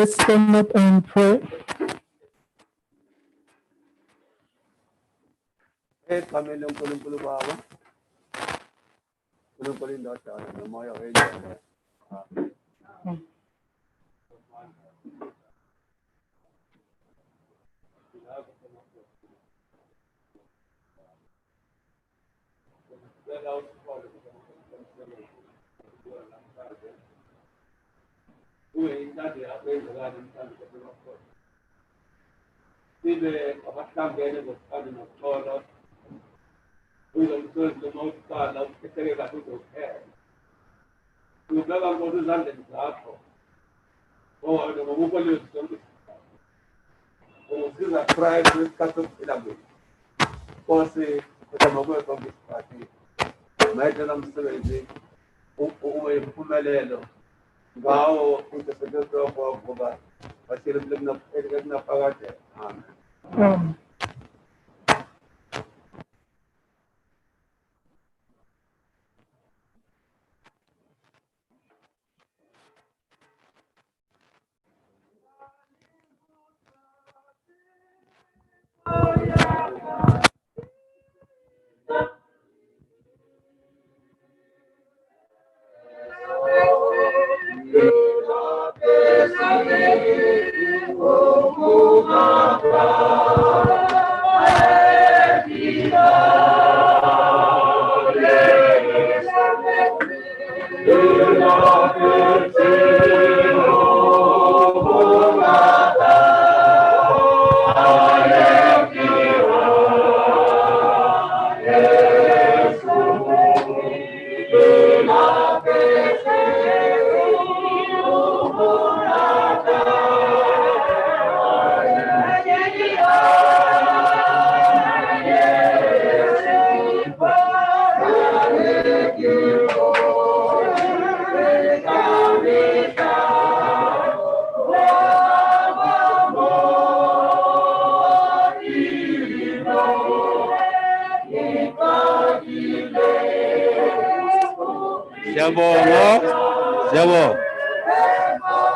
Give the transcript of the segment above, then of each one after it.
Let's stand up and pray.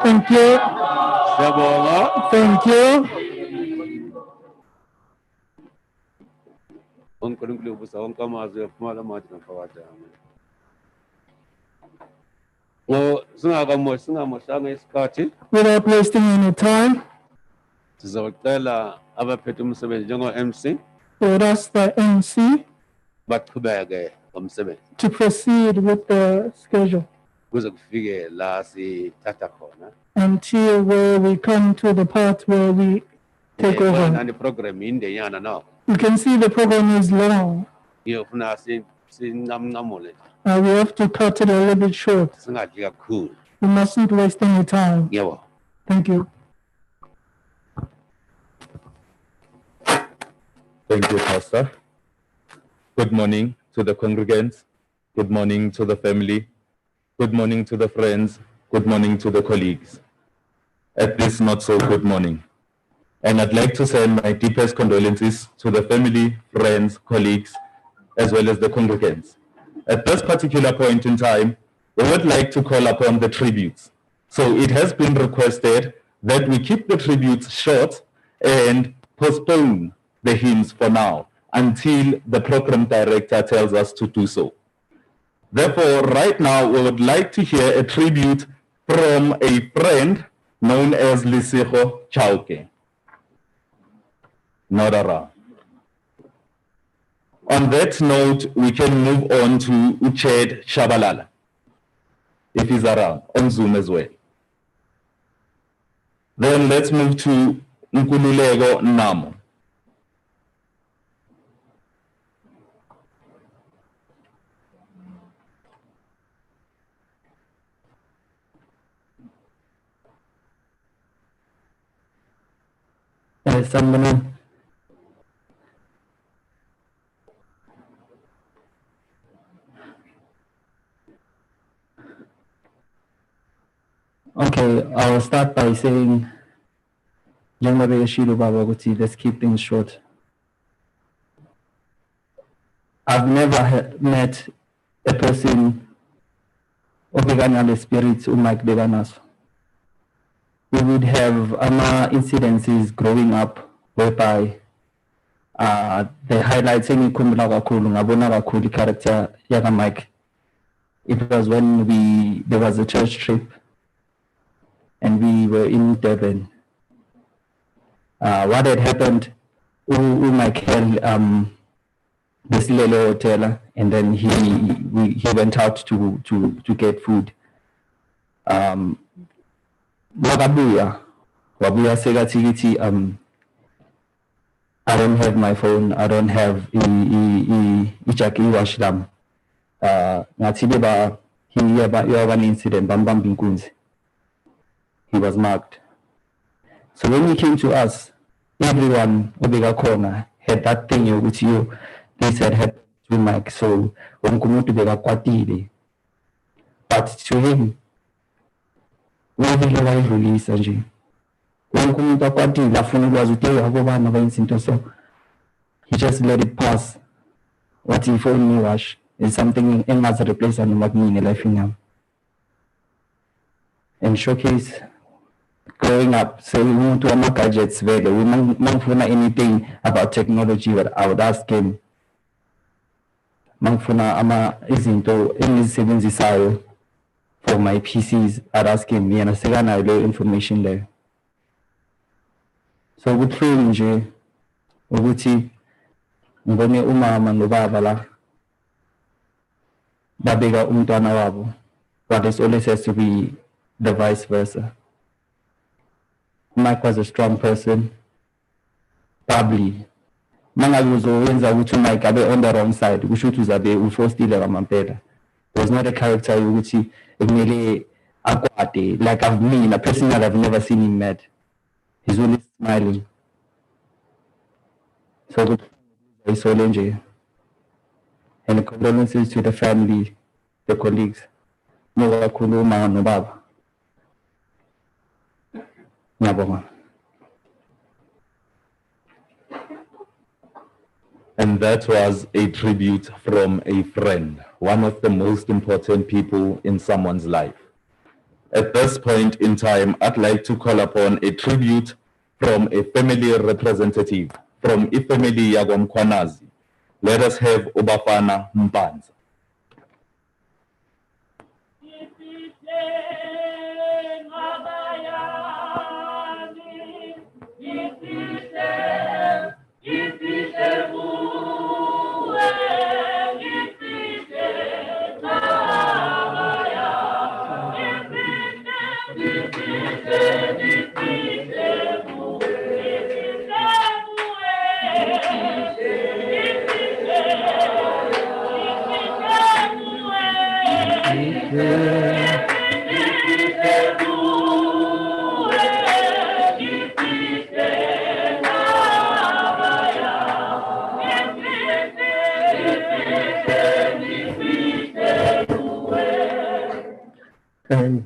Thank you. Thank you. Without wasting any time, we would ask the MC to proceed with the schedule until where we come to the part where we take over. You can see the program is long. We have to cut it a little bit short. We mustn't waste any time. Thank you. Thank you, Pastor. Good morning to the congregants. Good morning to the family. Good morning to the friends. Good morning to the colleagues. At this not so good morning. And I'd like to send my deepest condolences to the family, friends, colleagues, as well as the congregants. At this particular point in time, we would like to call upon the tributes. So it has been requested that we keep the tributes short and postpone the hymns for now until the program director tells us to do so. Therefore, right now, we would like to hear a tribute from a friend known as Lisego Chauke. Not around. On that note, we can move on to Uched Shabalala, if he's around, on Zoom as well. Then let's move to Nkululeko Namo. Someone. Okay, I'll start by saying, let's keep things short. I've never met a person who began the spirits Mike Beganas. We would have incidences growing up whereby the highlights any kakhulu character yaga Mike. It was when there was a church trip and we were in Durban. What had happened, Mike had this little hotel, and then he went out to get food. Wabuya Segatigiti, I don't have my phone, I don't have Ichaki Washlam. Natibeba, you have an incident, Bambam Binkunzi. He was marked. So when he came to us, everyone, Obega Corner, had that thing which this had happened to Mike. So when to Bega Kwatide. But to him, we will release Anji. When Kumuta Kwati, La Funu was to tell so he just let it pass. What he for me rush is something in as a replacement of me in life now. And showcase growing up, so we want to have gadgets where we don't know anything about technology, but I would ask him. Mkhwana ama izinto engizisebenzisayo for my PCs, I'd ask him, yena sekanayo information there. So good feeling nje ukuthi ngibone umama nobaba la babeka umntwana wabo, but it always has to be the vice versa. Mike was a strong person, probably. Mangabe uzowenza ukuthi Mike abe on the wrong side, kusho ukuthi uzabe ufostile kwamampela. There was not a character ukuthi ekumele akwade, like personally I've never seen him mad. He's always smiling. So good, and condolences to the family, the colleagues. And that was a tribute from a friend, one of the most important people in someone's life. At this point in time, I'd like to call upon a tribute from a family representative, from a family yago Mkhwanazi. Let us have Obafana Mpanza.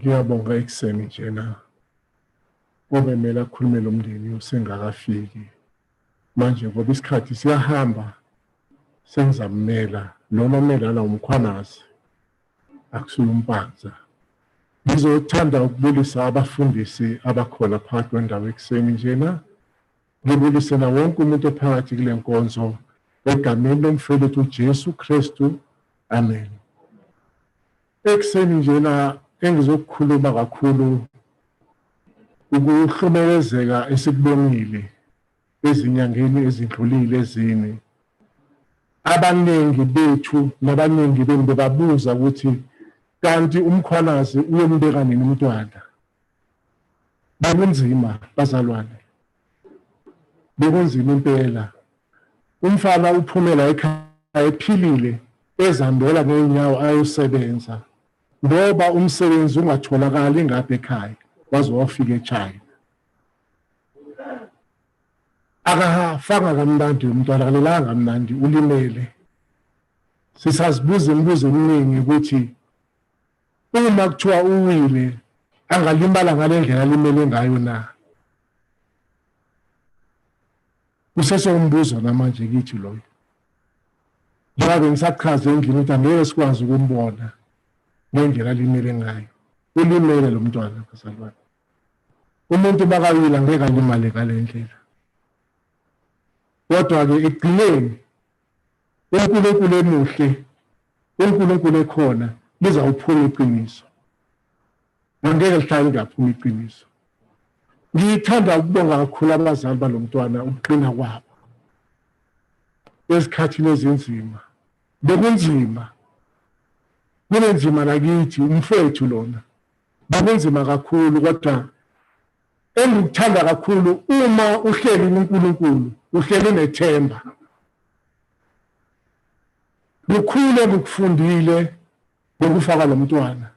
Ngiyabonga ekuseni njena obemela khulumela umndeni usengakafiki manje ngoba isikhathi siyahamba sengizamela noma melana uMkhwanazi akusula umpanza. Ngizothanda ukubulisa abafundisi abakhona phakathi kwendawo ekuseni njena, ngibulise na wonke umuntu ophakathi kule nkonzo egameni lomfowethu uJesu Kristu, amen. Ekuseni njena engizokukhuluma kakhulu ukuhlumelezeka esikubonile ezinyangeni ezidlulile ezine abaningi bethu nabaningi benu bebabuza ukuthi kanti uMkhwanazi uyombeka nini umntwana. Bekunzima bazalwane, bekunzima impela. Umfana uphumela ekhaya ephilile ezihambela ngeenyawo ayosebenza ngoba umsebenzi ungatholakali ngapha ekhaya waze wafika eChina. Akafanga kamnandi umntwana, akalelanga kamnandi, ulimele. Sisazibuza imibuzo eminingi ukuthi uma kuthiwa uwile angalimala ngale ndlela alimele ngayo na. Usesombuzo namanje kithi loyo. Njengoba ngisachaze endlini ukuthi angeke sikwazi ukumbona ngendlela alimele ngayo. Ulimele lo mntwana bazalwane. Umuntu bakawile angeke alimale ngale ndlela. Kodwa-ke ekugcineni uNkulunkulu emuhle, uNkulunkulu ekhona lizawuphuma iqiniso. Angeke lihlale lingaphumi iqiniso. Ngithanda ukubonga kakhulu abazali balo mntwana ukuqina kwabo esikhathini ezinzima. Bekunzima, kunenzima nakithi umfowethu lona. Bekunzima kakhulu kodwa engikuthanda kakhulu uma uhleli uNkulunkulu uhleli nethemba. Lukhulu engikufundile ngokufaka lo mntwana.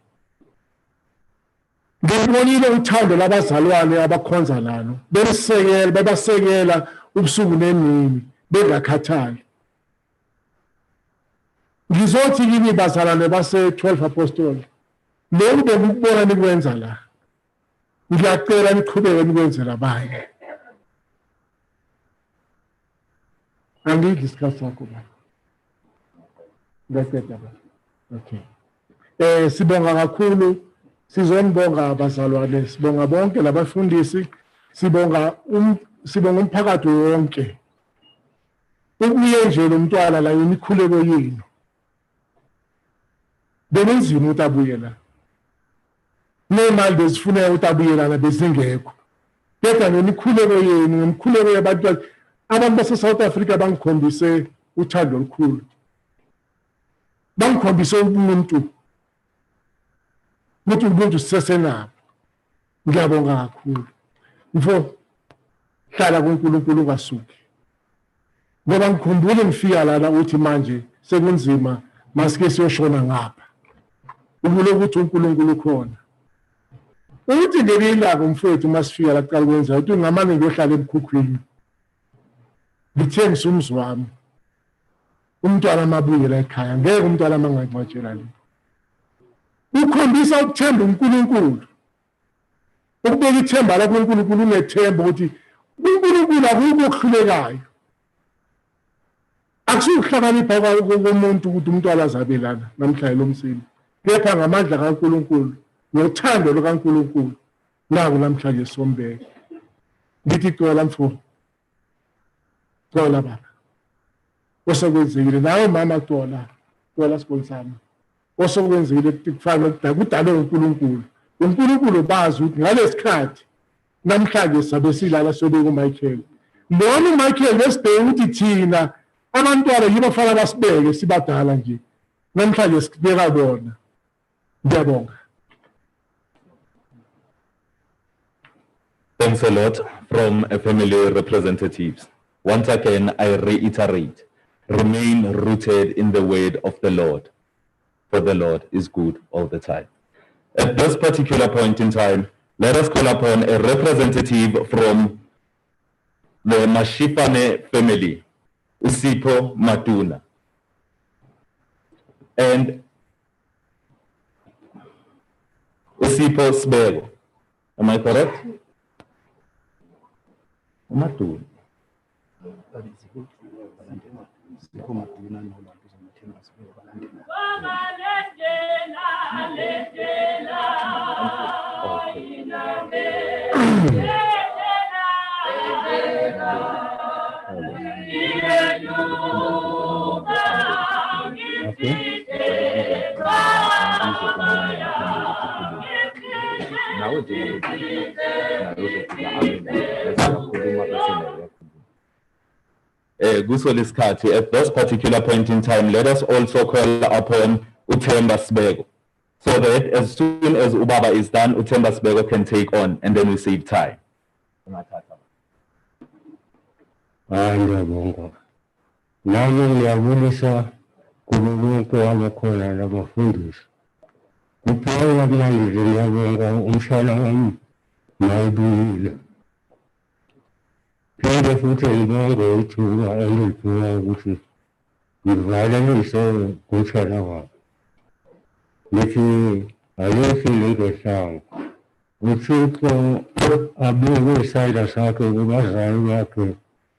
Ngibonile uthando labazalwane abakhonza lalo, bebasekela ubusuku nemini bengakhathali. Ngizothi kini bazalwane base-12 Apostoli, lokhu bekubona nikwenza la, ngiyacela niqhubeke nikwenzela abanye. Angidli isikhathi sakho baba. Ngiyaqeda baba. Okay. Sibonga kakhulu, sizonibonga abazalwane, sibonga bonke labafundisi, sibonga umphakathi wonke. Ubuye nje lo mntwana la imikhuleko yenu. Benenzima ukuthi abuye la. Nemali bezifuneka ukuthi abuye lana bezingekho. Kodwa ngemikhuleko yenu, ngemikhuleko yabantu base-South Africa bangikhombise uthando olukhulu. Bangikhombise ubuntu. Ukuthi ubuntu sisesenabo. Ngiyabonga kakhulu. Mfo hlala kuNkulunkulu ungasuki. Ngoba ngikhumbule ngifika lana uthi manje sekunzima masike siyoshona ngapha. Ubule ukuthi uNkulunkulu ukhona. Uthi ngelilanga umfowethu masifika la kuqala kwenza uthi ngamane ngiyohlala emkhukhwini. Ngithengisa umzi wami. Umntwana mabuyela ekhaya ngeke umntwana mangangcwatshela le. Ukhombisa ukuthemba uNkulunkulu. Ukubeka ithemba la kuNkulunkulu unethemba ukuthi uNkulunkulu akukho okuhlulekayo. Akusukuhlakanipha komuntu ukuthi umntwana azabelana namhlanje lomsini. Kepha ngamandla kaNkulunkulu nothando lukaNkulunkulu naku namhlanje sombeke. Ngithi xola mfo. Xola baba. Osekwenzekile nawe mama xola. Xola sibonsana. Osekwenzekile kufanele kudale uNkulunkulu. uNkulunkulu bazi ukuthi ngalesikhathi namhlanje sabe silala sobeka uMichael. Bona uMichael lesibheke ukuthi thina abantwana yibo bafana basibeke sibadala nje. Namhlanje sibeka bona. Ngiyabonga. Thanks a lot from a family representatives. Once again, I reiterate, remain rooted in the word of the Lord, for the Lord is good all the time. At this particular point in time, let us call upon a representative from the Mashifane family, Usipho Matuna. And Usipho Sbego. Am I correct? Matuna. kusolesikhathi at this particular point in time, let us also call upon Uthemba Sibeko, so that as soon as Ubaba is done, Uthemba Sibeko can take on, and then we save time. Ngiyabonga. Nami ngiyabulisa kubo bonke abakhona nabafundisi. Kuphela manje ngiyabonga umshana wami mayibuyile. Phinde futhi ngibonge ithuba engiliphiwa ukuthi ngivalelise kumshana wami. Ngithi ayikho into ehlanga. Uthixo abeke isandla sakhe kubazali bakhe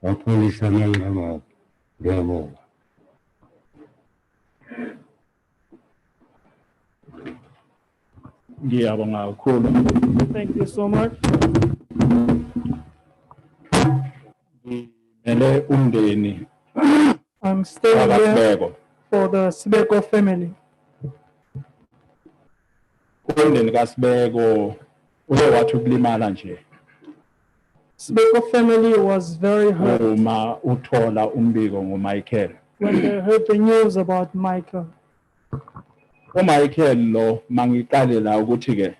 wapholisa amanqama akhe. Ngiyabonga. Ngiyabonga kakhulu. Thank you so much. Ngimele umndeni I'm staying here kaSibeko. for the Sibeko family. Umndeni kaSibeko uke wathi ukulimala nje Sibeko family was very hurt uma uthola umbiko ngoMichael. when they heard the news about Michael. uMichael lo mangiqale la ukuthi ke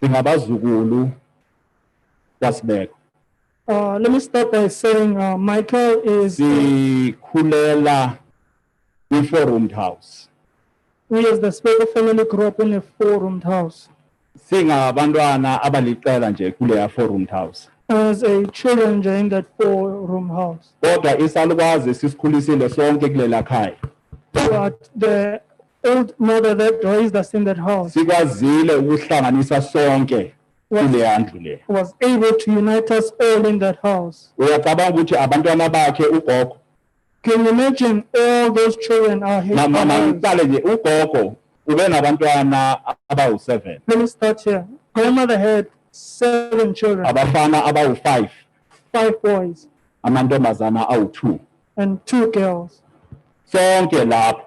singabazukulu kaSibeko. Let me start by saying Michael is Sikhulela i-4-roomed house. we as the Sibeko family grew up in a 4-roomed house. Singabantwana abaliqela nje kuleya 4-roomed house. As a children in that 4-room house. Kodwa isalukazi sisikhulisile sonke kulela khaya. But the old mother that raised us in that house Sikwazile ukuhlanganisa sonke kuleya ndlu le. was able to unite us all in that house. Uyacabanga ukuthi abantwana bakhe ugogo. Can you imagine all those children are his Mama brothers? ngiqale nje ugogo ube nabantwana abawu7. Let me start here. Grandmother had 7 children, Abafana abawu5, 5 boys amantombazana awu2. and 2 girls. Sonke lapho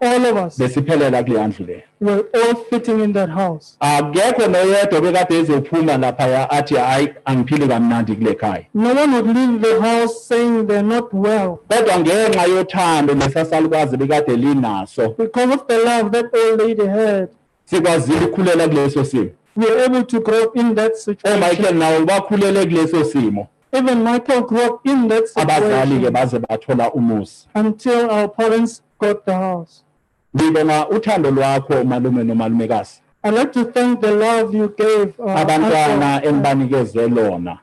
All of us besiphelela kuleya ndlu le. were all fitting in that house. Akekho noyedwa bekade ezophuma lapha athi hayi angiphili kamnandi kule khaya. No one would leave the house saying they're not well. Kodwa ngenxa yothando lesasalukazi bekade linaso Because of the love that old lady had, sikwazile ukukhulela kuleso simo. we were able to grow up in that situation. Michael nawo bakhulele kuleso simo. Even Michael grew up in that Abazali ke situation baze bathola umuzi. until our parents got the house. Ngibonga uthando lwakho malume nomalumekazi. I'd like to thank the love you gave Abantwana uncle, enibanikeze lona.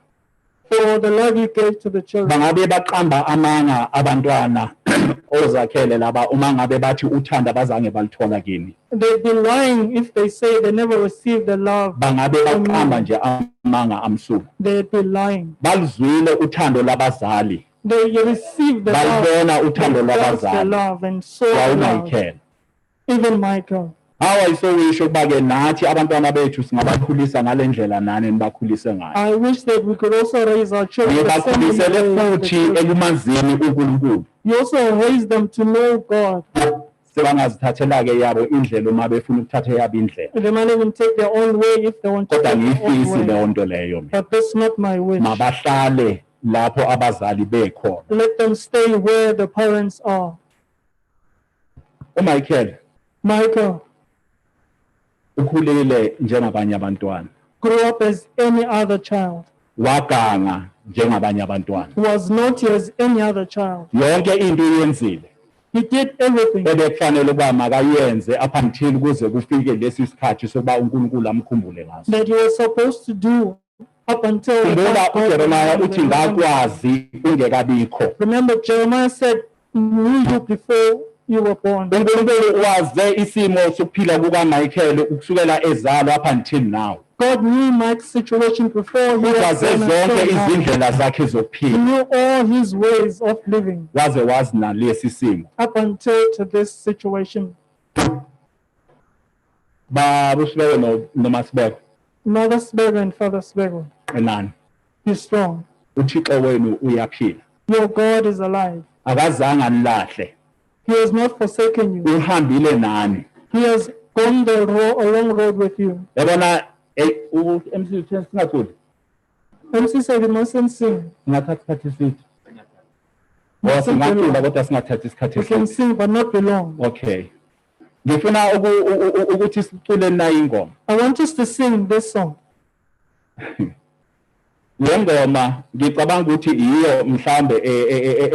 for the love you gave to the children. Bangabe baqamba amanga abantwana ozakhele laba uma ngabe bathi uthanda bazange balithola kini. They'd be lying if they say they never received the love. Bangabe baqamba nje amanga amsuku. They'd be lying. Baluzwile uthando labazali. They received the Balibona love, uthando they felt the lwabazali. love and saw the love. Michael. Even Michael. Awayisho kuba ke nathi abantwana bethu singabakhulisa ngalendlela nani nibakhulise ngayo. I wish that we could also raise our children the same way Ngibakhulisele the futhi children. ekumazini uNkulunkulu. You also raise them to know God. Sebangazithathela ke yabo indlela uma befuna ukuthatha yabo indlela. They might even take their own way if they want to Kodwa take their own ngiyifisi way. leyo nto leyo mina. But that's not my wish. Mabahlale lapho abazali bekhona. Let them stay where the parents are. uMichael Michael ukhulile njengabanye abantwana. grew up as any other child. Waganga njengabanye abantwana. Was naughty as any other child. Yonke into uyenzile. He did everything Ebekufanele ukuba makayenze up until kuze kufike lesi sikhathi sokuba uNkulunkulu amkhumbule ngaso. that he was supposed to do up until the Khumbula time God uJeremiah remembered uthi him. ngakwazi ungekabikho. Remember, Jeremiah said, knew you before you were born. uNkulunkulu waze isimo sokuphila kukaMichael ukusukela ezalwa up until now. God knew Mike's situation before he was Waze born zonke until now. izindlela zakhe He zokuphila. knew all his ways of living Waze wazi nalesi simo. up until to this situation. Baba Sibeko noMasibeko Mother Sibeko and Father Sibeko, enani. be strong. uThixo wenu uyaphila. Your God is alive. Akazange anilahle. He has not forsaken you. Uhambile nani. He has gone the a long road with you. Yabona MC singakhuli. MC said, you mustn't sing. Singathatha isikhathi sithi. Singacula kodwa singathatha isikhathi We can eside. sing, but not be long. Okay. Ngifuna ukuthi sicule nayo ingoma. I want us to sing this song. Le ngoma ngicabanga ukuthi iyo mhlambe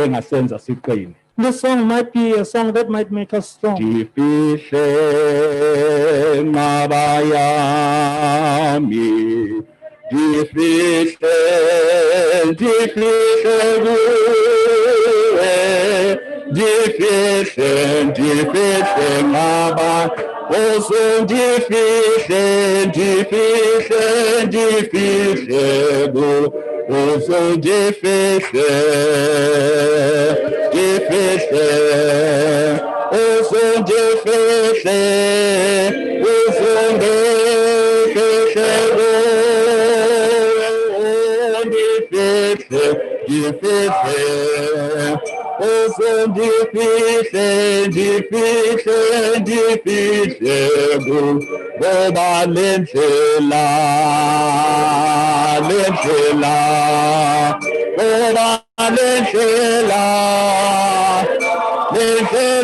engasenza siqine. This song might be a song that might make us strong. Ndifihle nqaba yami, ndifihle kuwe, ndifihle nqaba, ndifihle kuwe, ndifihle ngoba lendlela yenyu,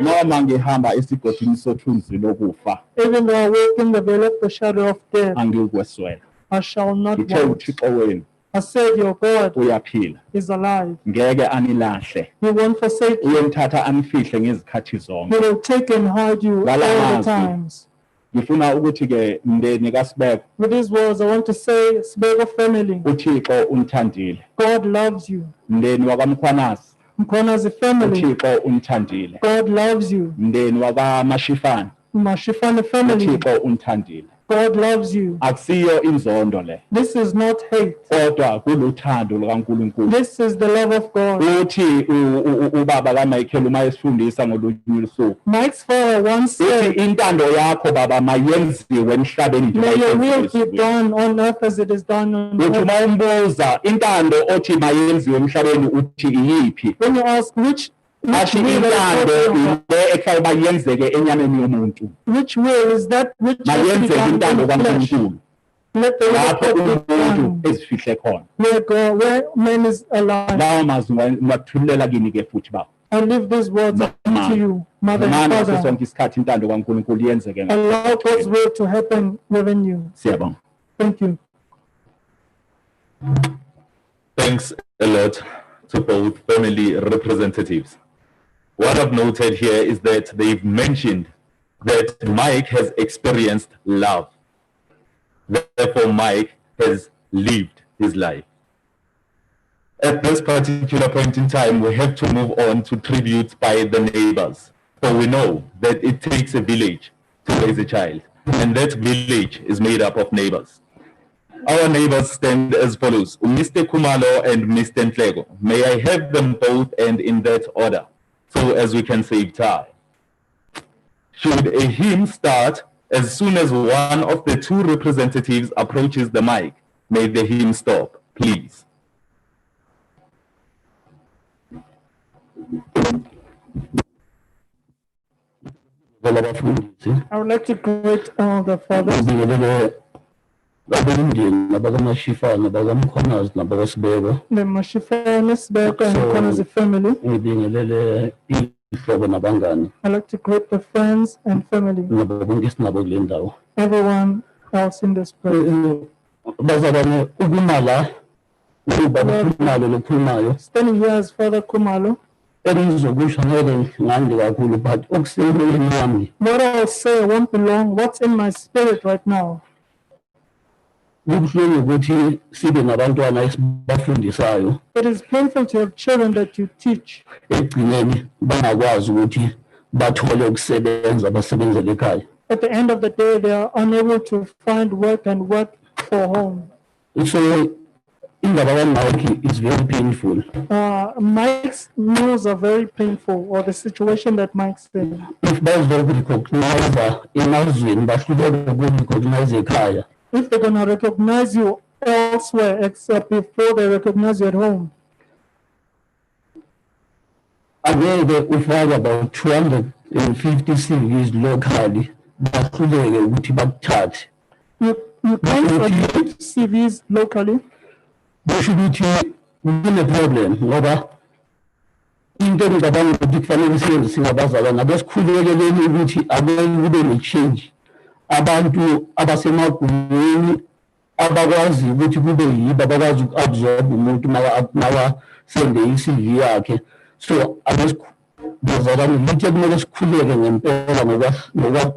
noma ngihamba esigodini sothunzi lokufa, Even though I walk in the valley of the shadow of death, angikukweswela. I shall not Ngithe want. uThixo wenu I said, your God uyaphila, is alive. ngeke anilahle, He won't forsake you. uyomthatha anifihle ngezikhathi zonke. He will take and hide you all the times. Ngifuna ukuthi ke mndeni kaSibeko, With these words, I want to say, Sibeko family, uThixo unithandile. God loves you. Mndeni wakwaMkhwanazi, Mkhwanazi family, uThixo unithandile. God loves you. Mndeni wakwaMashifana, Mashifana family, uThixo unithandile. God loves you. Akusiyo inzondo le, This is not hate. kodwa kuluthando lukaNkulunkulu. This is the love of God. Uthi ubaba kaMichael uma esifundisa ngolunye usuku, Mike's father once uthi said, intando yakho baba mayenziwe emhlabeni may your will be njengoba done on earth as it is done on uthi earth. uma umbuza intando othi mayenziwe emhlabeni uthi iyiphi, When you ask which asho will intando is le ekufanele bayenzeke enyameni yomuntu, which will is that which has to be mayenzeke done intando in flesh. kaNkulunkulu Let the will of lapho God be umuntu done. ezifihle khona. Where man is alive. Lawo mazwi ngiwathulela kini ke futhi baba. I leave these words unto you, mother and Manje father. sonke isikhathi intando kaNkulunkulu yenzeke ngayo. Allow God's will to happen within you. Siyabonga. Thank you. Thanks a lot to both family representatives. What I've noted here is that they've mentioned that Mike has experienced love. Therefore, Mike has lived his life. At this particular point in time, we have to move on to tributes by the neighbors. For we know that it takes a village to raise a child, and that village is made up of neighbors. Our neighbors stand as follows: Mr. Kumalo and Mr. Ntlego. May I have them both and in that order, so as we can save time. Should a hymn start, as soon as one of the two representatives approaches the mic, may the hymn stop, please. I would like to greet all the fathers, abomndeni nabakamashifana nabakamkhwanazi nabakasibeka the Mashifana, Sibeko, and Mkhwanazi family. ngibingelele ihlobo nabangani I'd like to greet the friends and family, nabo bonke esinabo kule ndawo. everyone else in this place. Bazalwane, ukuma la ubaba Khumalo lokhulumayo Standing here as Father Kumalo, engizokusho ngeke ngande kakhulu, but okusemoyeni wami what I'll say won't be long. What's in my spirit right now? kubuhlungu ukuthi sibe nabantwana esibafundisayo It is painful to have children that you teach, ekugcineni bangakwazi ukuthi bathole ukusebenza basebenzele ekhaya. at the end of the day, they are unable to find work and work for home. So indaba kaMike is very painful. Mike's news are very painful, or the situation that Mike's in. If bazokurecognize emazweni bahluleke ukurecognize ekhaya, If they're going to recognize you elsewhere except before they recognize you at home, angeke ufake about 250 CVs locally bahluleke ukuthi bakuthathe. You can't admit CVs locally. Kusho ukuthi kune problem ngoba into engicabanga ukuthi kufanele siyenze singabazalwane abesikhululekeleni ukuthi akeke kube ne-change. Abantu abasemagunyeni abakwazi ukuthi kube yibo abakwazi uku-absorb umuntu makasende i-CV yakhe. So abazalwane lithi kumele sikhuleke ngempela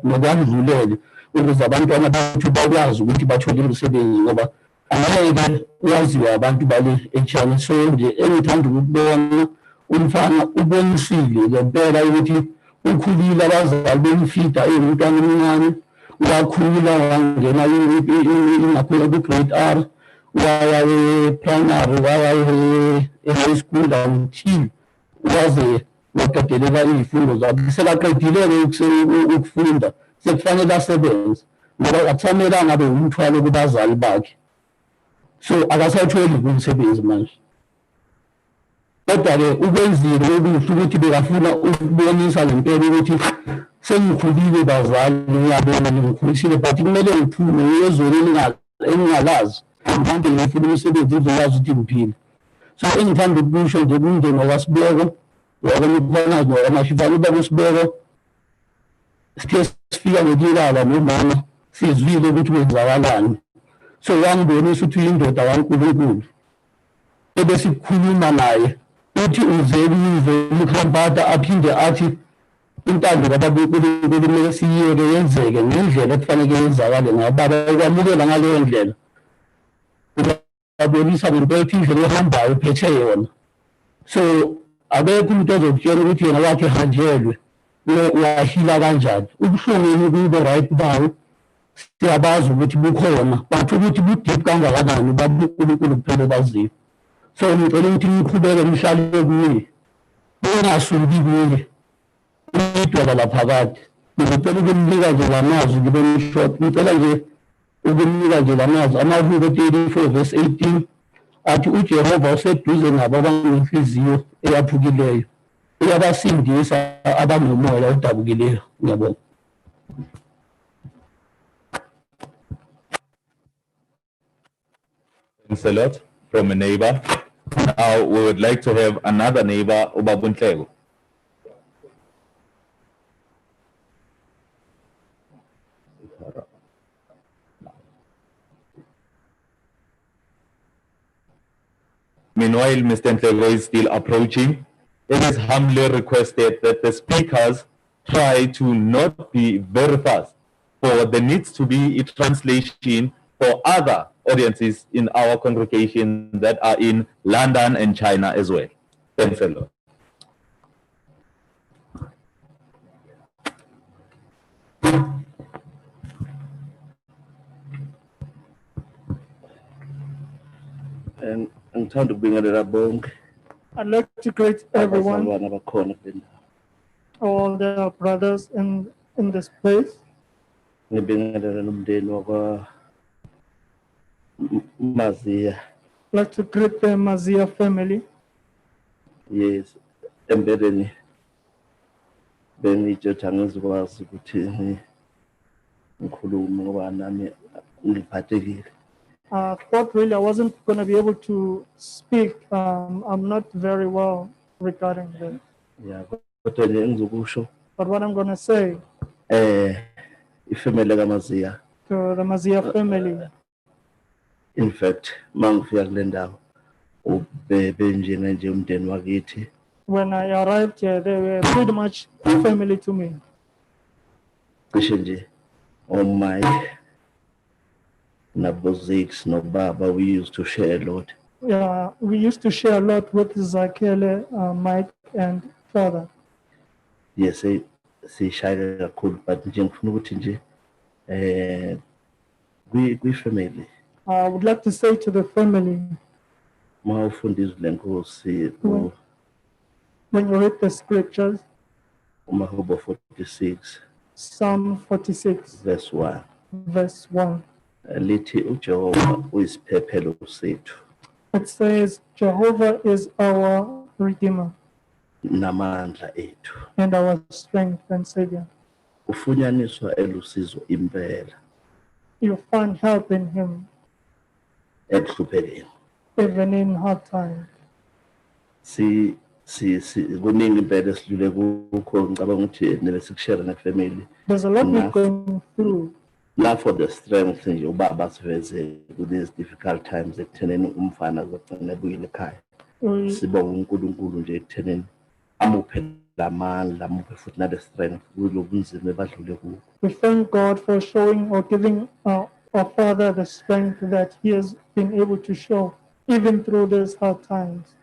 ngokwandlulele ukuze abantwana bethu bakwazi ukuthi bathole imisebenzi ngoba angeke waziwe abantu bale eChina. So nje engithanda ukubona umfana ubonisile ngempela ukuthi ukhulile abazali bemfida umntwana omncane wakhula wangena ingaphela ku-grade R waya e-primary waya e-high school until waze waqedelela iy'fundo zakhe. Sekaqedile-ke ukufunda sekufanele asebenze ngoba akusamelanga abe umthwalo kubazali bakhe. So akasatholi umsebenzi manje. Kodwa-ke ukwenzile okuhle ukuthi bekafuna ukubonisa lempela ukuthi sengikhulile bazali ngiyabona ngikhulisile but kumele ngiphume ngiyezweni engingalazi mhlawumbe ngifuna umsebenzi ngizokwazi ukuthi ngiphile. So engithanda ukusho nje kumndeni wakwaSibeko wakwaMkhwanazi wakwaMashifana uba kuSibeko sithe sifika ngokuyilala nomama sizwile ukuthi kwenzakalani. So wangibonisa ukuthi uyindoda kaNkulunkulu ebesikhuluma naye uthi uzele uyizwe umkhampata aphinde athi intando kaBabunkulunkulu kumele siyiyeke yenzeke ngendlela ekufanele yenzakale ngababa ukwamukela ngaleyo ndlela. Babonisa ngempela indlela ehambayo uphethe yona. So abekho umuntu ozokutshela ukuthi yena wakhe hanjelwe wahila kanjani. Ubuhlungu kube right bawo siyabazi ukuthi bukhona but ukuthi budeep kangakanani babuNkulunkulu kuphela baziyo. So ngicela ukuthi niqhubeke nihlale kuye ungasuki kuye idwala laphakade. Ngicela ukumnika nje lamazwi ngibe short. Ngicela nje ukumnika nje lamazwi amahubo 34 verse 18 athi uJehova useduze nabo abanenhliziyo eyaphukileyo uyabasindisa abanomoya odabukileyo. Ngiyabonga. Thanks a lot from a neighbor. Now we would like to have another neighbor, Ubabuntlego. Meanwhile, Mr. Ntlego is still approaching. It is humbly requested that the speakers try to not be very fast, for there needs to be a translation for other audiences in our congregation that are in London and China as well. Thanks a lot. And ngithanda ukubingelela bonke. I'd like to greet everyone, all the brothers in this place. Ngibingelela nomndeni wakwa Mazia. I'd like to greet the Mazia family. Yes, empeleni bengijoja ngizokwazi ukuthi ngikhulume ngoba nami ngiphathekile. Thought really I wasn't going to be able to speak. I'm not very well regarding this. Yeah, kodwa nje ngizokusho. But what I'm going to say ifamily kaMazia. To the Mazia family. In fact, mangifika kule ndawo benjena nje umndeni wakithi. When I arrived here, they were pretty much family to me. Cishe nje Mike Nabozix no Baba, we used to share a lot. Yeah, we used to share a lot with Zakele, Mike, and Father. Yes, sishaya kakhulu, but nje ngifuna ukuthi nje we family. I would like to say to the family, when you read the scriptures, Mahubo 46, Psalm 46, verse 1. Verse 1. It says, Jehovah is our Redeemer. namandla ethu. and our strength and Savior. Ufunyaniswa elusizo impela You find help in Him, ekuhluphekeni. even in hard times. Si kuningi impela esidlule kukho ngicabanga ukuthi nebe sikushare nefamily. There's a lot we're Enough. going through. Now for the strength nje ubaba siveze with these difficult times ekutheneni umfana azogcina ebuyile ekhaya. Sibonga uNkulunkulu nje ekutheneni amuphe lamandla amuphe futhi nale strength kulobunzima ebadlule kubo. We thank God for showing or giving our Father the strength that He has been able to show even through these hard times.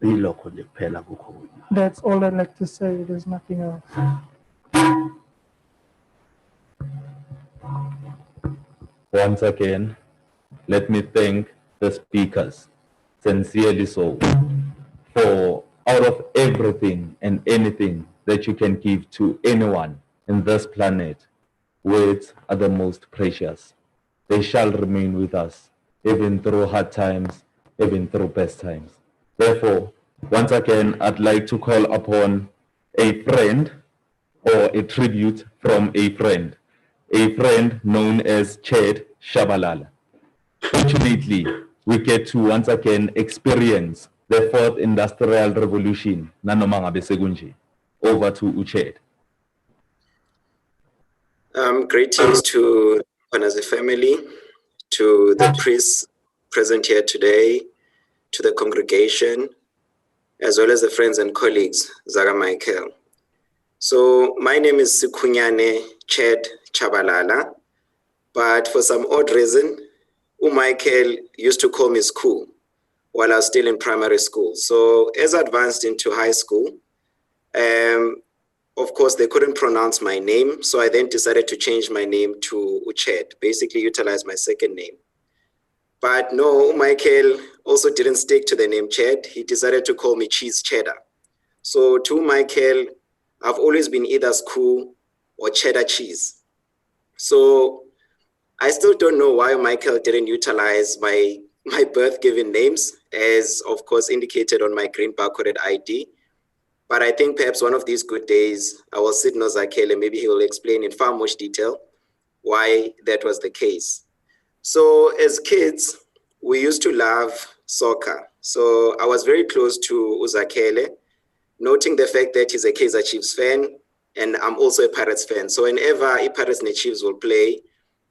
Yilokho nje kuphela kukho. That's all I'd like to say. There's nothing else. Once again, let me thank the speakers, sincerely so, for out of everything and anything that you can give to anyone in this planet, words are the most precious. They shall remain with us, even through hard times, even through best times. Therefore, once again, I'd like to call upon a friend or a tribute from a friend known as Ched Shabalala. Fortunately, we get to once again experience the fourth industrial revolution. Nanoma ngabe sekunje. Over to Uched. Greetings to Mkhwanazi family, to the priests present here today, to the congregation, as well as the friends and colleagues, Zaga Michael. So my name is Sikunyane Ched Chabalala, but for some odd reason, Michael used to call me School while I was still in primary school. So as I advanced into high school, of course, they couldn't pronounce my name, so I then decided to change my name to Uched, basically utilize my second name. But no, Michael also didn't stick to the name Ched. He decided to call me Cheese Cheddar. So to Michael, I've always been either School or Cheddar Cheese. So I still don't know why Michael didn't utilize my birth-given names, as of course indicated on my green barcoded ID. But I think perhaps one of these good days, I will sit Nozakele, maybe he will explain in far much detail why that was the case. So as kids, we used to love soccer. So I was very close to Uzakele, noting the fact that he's a Kaizer Chiefs fan, and I'm also a Pirates fan. So whenever Pirates and Chiefs will play,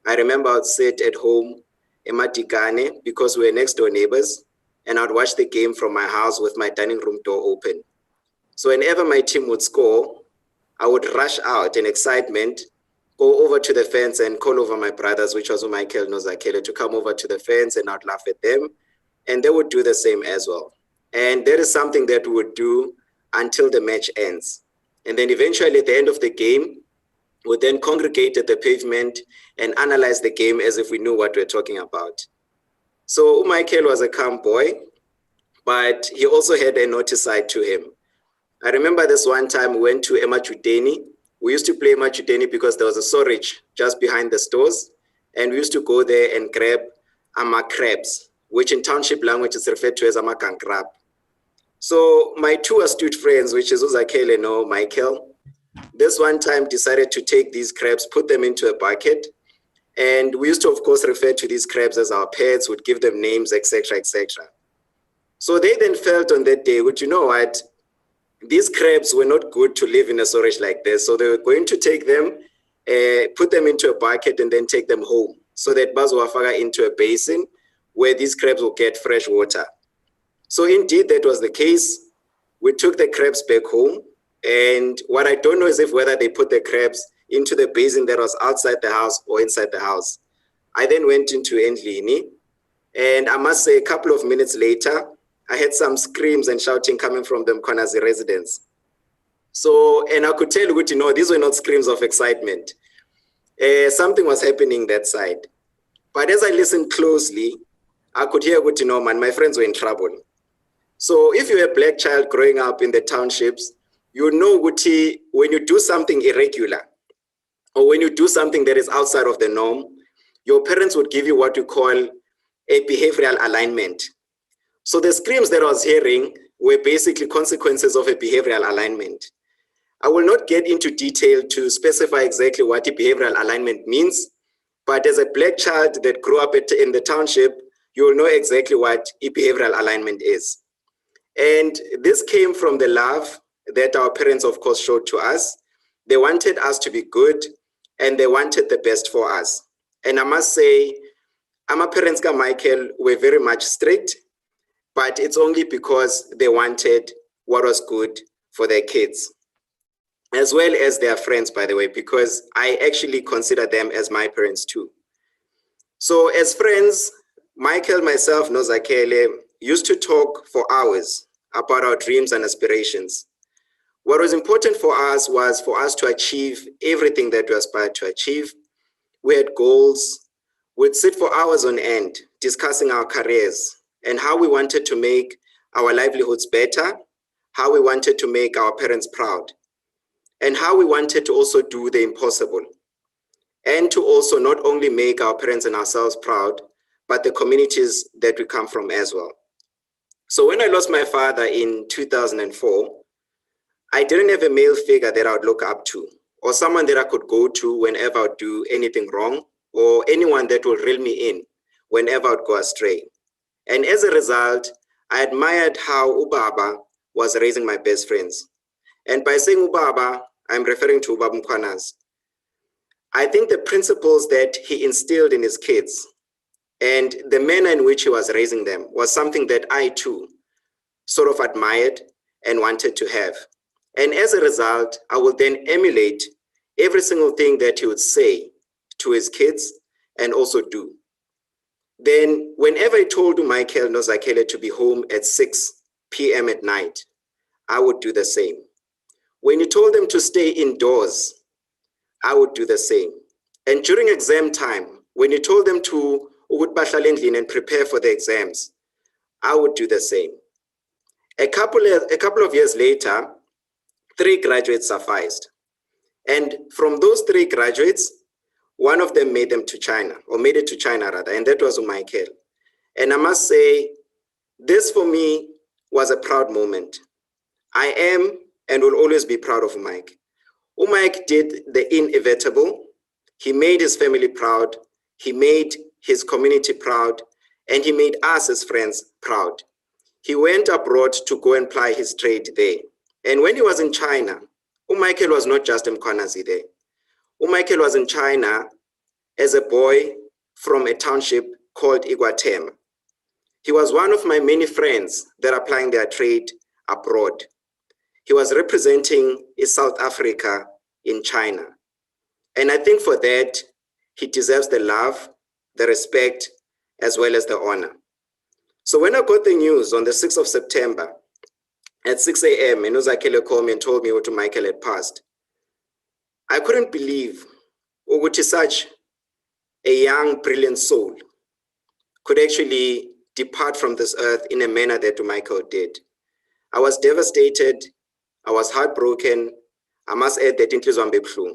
I remember I'd sit at home in Matikane because we were next door neighbors, and I'd watch the game from my house with my dining room door open. So whenever my team would score, I would rush out in excitement, go over to the fence and call over my brothers, which was Michael Nozakele, to come over to the fence, and I'd laugh at them. And they would do the same as well. And that is something that we would do until the match ends. And then eventually at the end of the game, we would then congregate at the pavement and analyze the game as if we knew what we're talking about. So Michael was a calm boy, but he also had a naughty side to him. I remember this one time we went to Emachudeni. We used to play Emachudeni because there was a storage just behind the stores. And we used to go there and grab ama crabs, which in township language is referred to as amakankrab. So my two astute friends, which is Uzakele and Michael, this one time decided to take these crabs, put them into a bucket. And we used to, of course, refer to these crabs as our pets, would give them names, etc., etc. So they then felt on that day, which, you know what, these crabs were not good to live in a storage like this. So they were going to take them, put them into a bucket and then take them home so that Bazoafaga into a basin where these crabs will get fresh water. So indeed, that was the case. We took the crabs back home. And what I don't know is if whether they put the crabs into the basin that was outside the house or inside the house. I then went into Endlini. And I must say a couple of minutes later, I had some screams and shouting coming from the Mkhwanazi residents. So, and I could tell you, these were not screams of excitement. Something was happening that side. But as I listened closely, I could hear, man, my friends were in trouble. So if you're a black child growing up in the townships, you know, when you do something irregular, or when you do something that is outside of the norm, your parents would give you what you call a behavioral alignment. So the screams that I was hearing were basically consequences of a behavioral alignment. I will not get into detail to specify exactly what a behavioral alignment means, but as a Black child that grew up in the township, you will know exactly what a behavioral alignment is. And this came from the love that our parents, of course, showed to us. They wanted us to be good, and they wanted the best for us. And I must say, our parents, Michael, were very much strict, but it's only because they wanted what was good for their kids, as well as their friends, by the way, because I actually consider them as my parents too. So as friends, Michael, myself, Nozakele, used to talk for hours about our dreams and aspirations. What was important for us was for us to achieve everything that we aspired to achieve. We had goals. We'd sit for hours on end discussing our careers and how we wanted to make our livelihoods better, how we wanted to make our parents proud, and how we wanted to also do the impossible, and to also not only make our parents and ourselves proud, but the communities that we come from as well. So when I lost my father in 2004, I didn't have a male figure that I would look up to, or someone that I could go to whenever I would do anything wrong, or anyone that will reel me in whenever I would go astray. And as a result, I admired how Ubaba was raising my best friends. And by saying Ubaba, I'm referring to Ubaba Mkhwanazi. I think the principles that he instilled in his kids and the manner in which he was raising them was something that I too sort of admired and wanted to have. And as a result, I would then emulate every single thing that he would say to his kids and also do. Then whenever I told Michael Nozakele to be home at 6 p.m. at night, I would do the same. When he told them to stay indoors, I would do the same. And during exam time, when he told them to and prepare for the exams, I would do the same. A couple of years later, 3 graduates sufficed. And from those 3 graduates, one of them made it to China, and that was Michael. And I must say, this for me was a proud moment. I am and will always be proud of Mike. Mike did the inevitable. He made his family proud. He made his community proud, and he made us as friends proud. He went abroad to go and ply his trade there. And when he was in China, Michael was not just Mkhwanazi there. Michael was in China as a boy from a township called Iguatema. He was one of my many friends that are plying their trade abroad. He was representing South Africa in China. And I think for that, he deserves the love, the respect, as well as the honor. So when I got the news on the 6th of September, at 6 a.m., Nozakele called me and told me what Michael had passed. I couldn't believe Uguti such a young, brilliant soul could actually depart from this earth in a manner that Michael did. I was devastated. I was heartbroken. I must add that into Zambebhlu.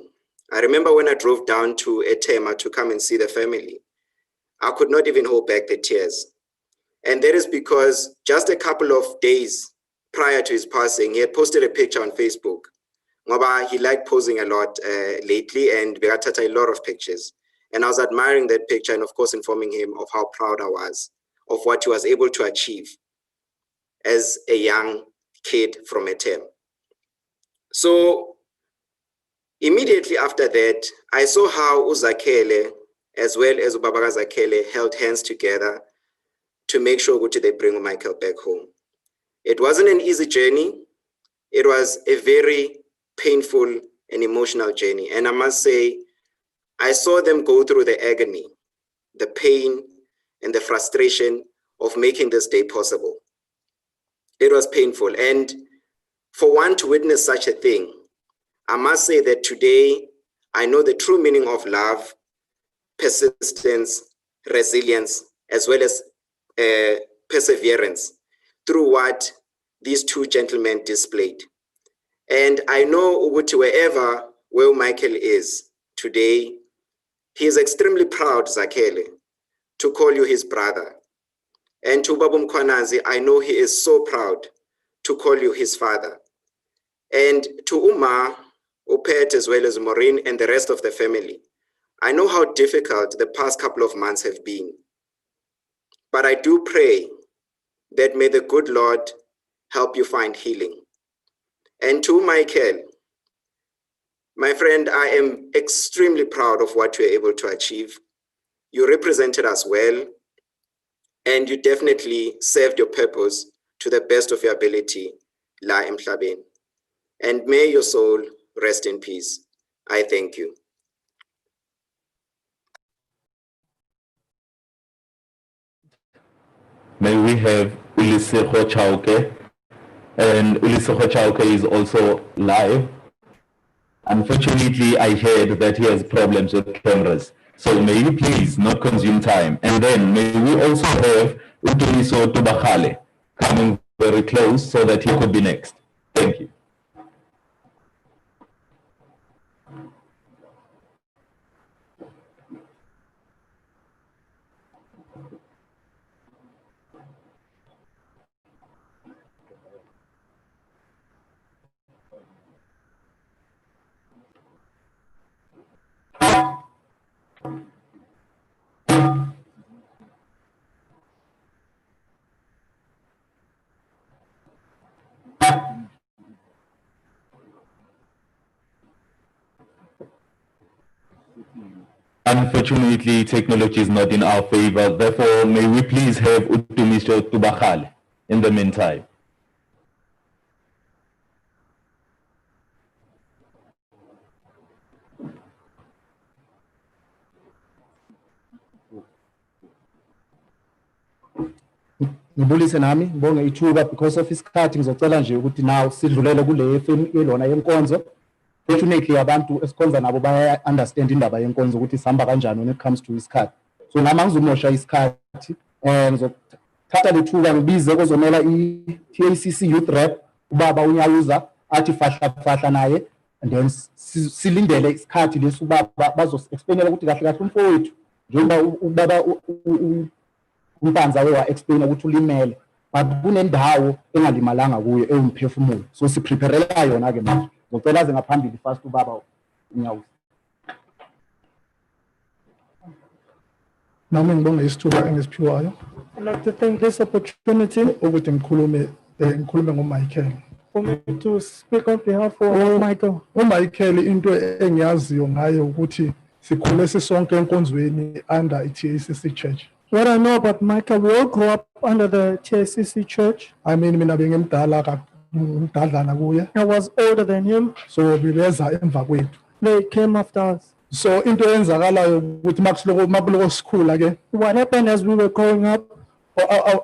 I remember when I drove down to Etema to come and see the family, I could not even hold back the tears. And that is because just a couple of days prior to his passing, he had posted a picture on Facebook. He liked posing a lot lately, and we got a lot of pictures. And I was admiring that picture and of course informing him of how proud I was of what he was able to achieve as a young kid from Etem. So immediately after that, I saw how Uzakele, as well as Ubaba Zakele, held hands together to make sure they bring Michael back home. It wasn't an easy journey. It was a very painful and emotional journey. And I must say, I saw them go through the agony, the pain, and the frustration of making this day possible. It was painful. And for one to witness such a thing, I must say that today, I know the true meaning of love, persistence, resilience, as well as perseverance through what these 2 gentlemen displayed. And I know wherever Michael is today, he is extremely proud, Zakele, to call you his brother. And to Babu Mkhwanazi, I know he is so proud to call you his father. And to Uma, Upet, as well as Maureen and the rest of the family, I know how difficult the past couple of months have been. But I do pray that may the good Lord help you find healing. And to Michael, my friend, I am extremely proud of what you were able to achieve. You represented us well, and you definitely served your purpose to the best of your ability, La Emhlabeni. And may your soul rest in peace. I thank you. May we have Ulisekho Chauke, and Ulisekho Chauke is also live. Unfortunately, I heard that he has problems with cameras. So may you please not consume time. And then may we also have Utumiso Tubakhale coming very close so that he could be next. Thank you. Unfortunately, technology is not in our favor. Therefore, may we please have Utumiso Tubakhale in the meantime. Ngibulise nami ngibonge ithuba because of isikhathi ngizocela nje ukuthi nawo sidlulele kule elona yenkonzo. Fortunately abantu esikhonza nabo baya understand indaba yenkonzo ukuthi sihamba kanjani when it comes to isikhathi. So nami angizomosha isikhathi ngizothatha lethuba ngibize kozomela i-TACC Youth Rep ubaba uNyawuza athi fahla naye, and then silindele isikhathi leso ubaba bazo-explainela ukuthi kahle kahle umfowethu njengoba ubaba umpanza wa-explain ukuthi ulimele but kunendawo engalimalanga kuyo ewumphefumulo, so siprepherela yona-ke manje. Ngicela aze ngaphambili first ubaba uNyawuza. Nami ngibonga isithuba engisiphiwayo I'd like to thank this opportunity ukuthi ngikhulume ngoMichael. for me to speak on behalf of Michael. uMichael into engiyaziyo ngaye ukuthi sikhule sisonke enkonzweni under i-TACC Church. What I know about Michael, we all grew up under the TACC Church. I mean mina bengimdala umdadlana kuye, I was older than him. so bebeza emva kwethu. They came after us. So into eyenzakalayo ukuthi makuloko sikhula ke What happened as we were growing up,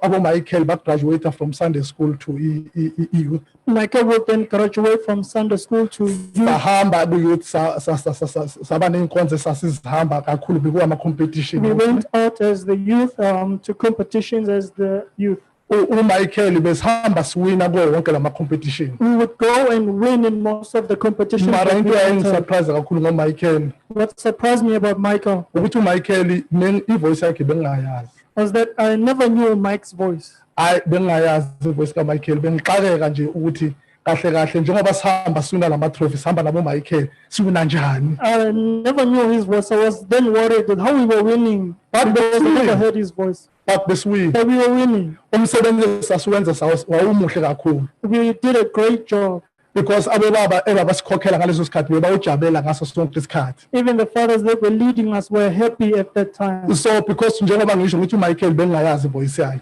abo-Michael bagraduate from Sunday school to youth. Michael would then graduate from Sunday school to youth. Sahamba ku-youth saba ney'nkonzo esasizihamba kakhulu bekuwama-competition. We went out as the youth to competitions as the youth. uMichael besihamba siwina kuwo wonke lama-competition. We would go and win in most of the competitions. Mara into eyangisurprise kakhulu ngoMichael What surprised me about Michael ukuthi uMichael ivoice yakhe bengingayazi. was that I never knew Mike's voice. Hayi bengingayazi ivoice kaMichael, bengixakeka nje ukuthi kahle kahle njengoba sihamba siwina lama-trophy sihamba nabo-Michael siwina njani. I never knew his voice. I was then worried with how we were winning. But Because I never heard his voice. but besiwina But we were winning. umsebenzi esasiwenza wawumuhle kakhulu We did a great job. because abobaba ebabasikhokhela ngaleso sikhathi bebawujabulela ngaso sonke isikhathi. Even the fathers that were leading us were happy at that time. So because njengoba ngisho ukuthi uMichael bengingayazi ivoice yakhe,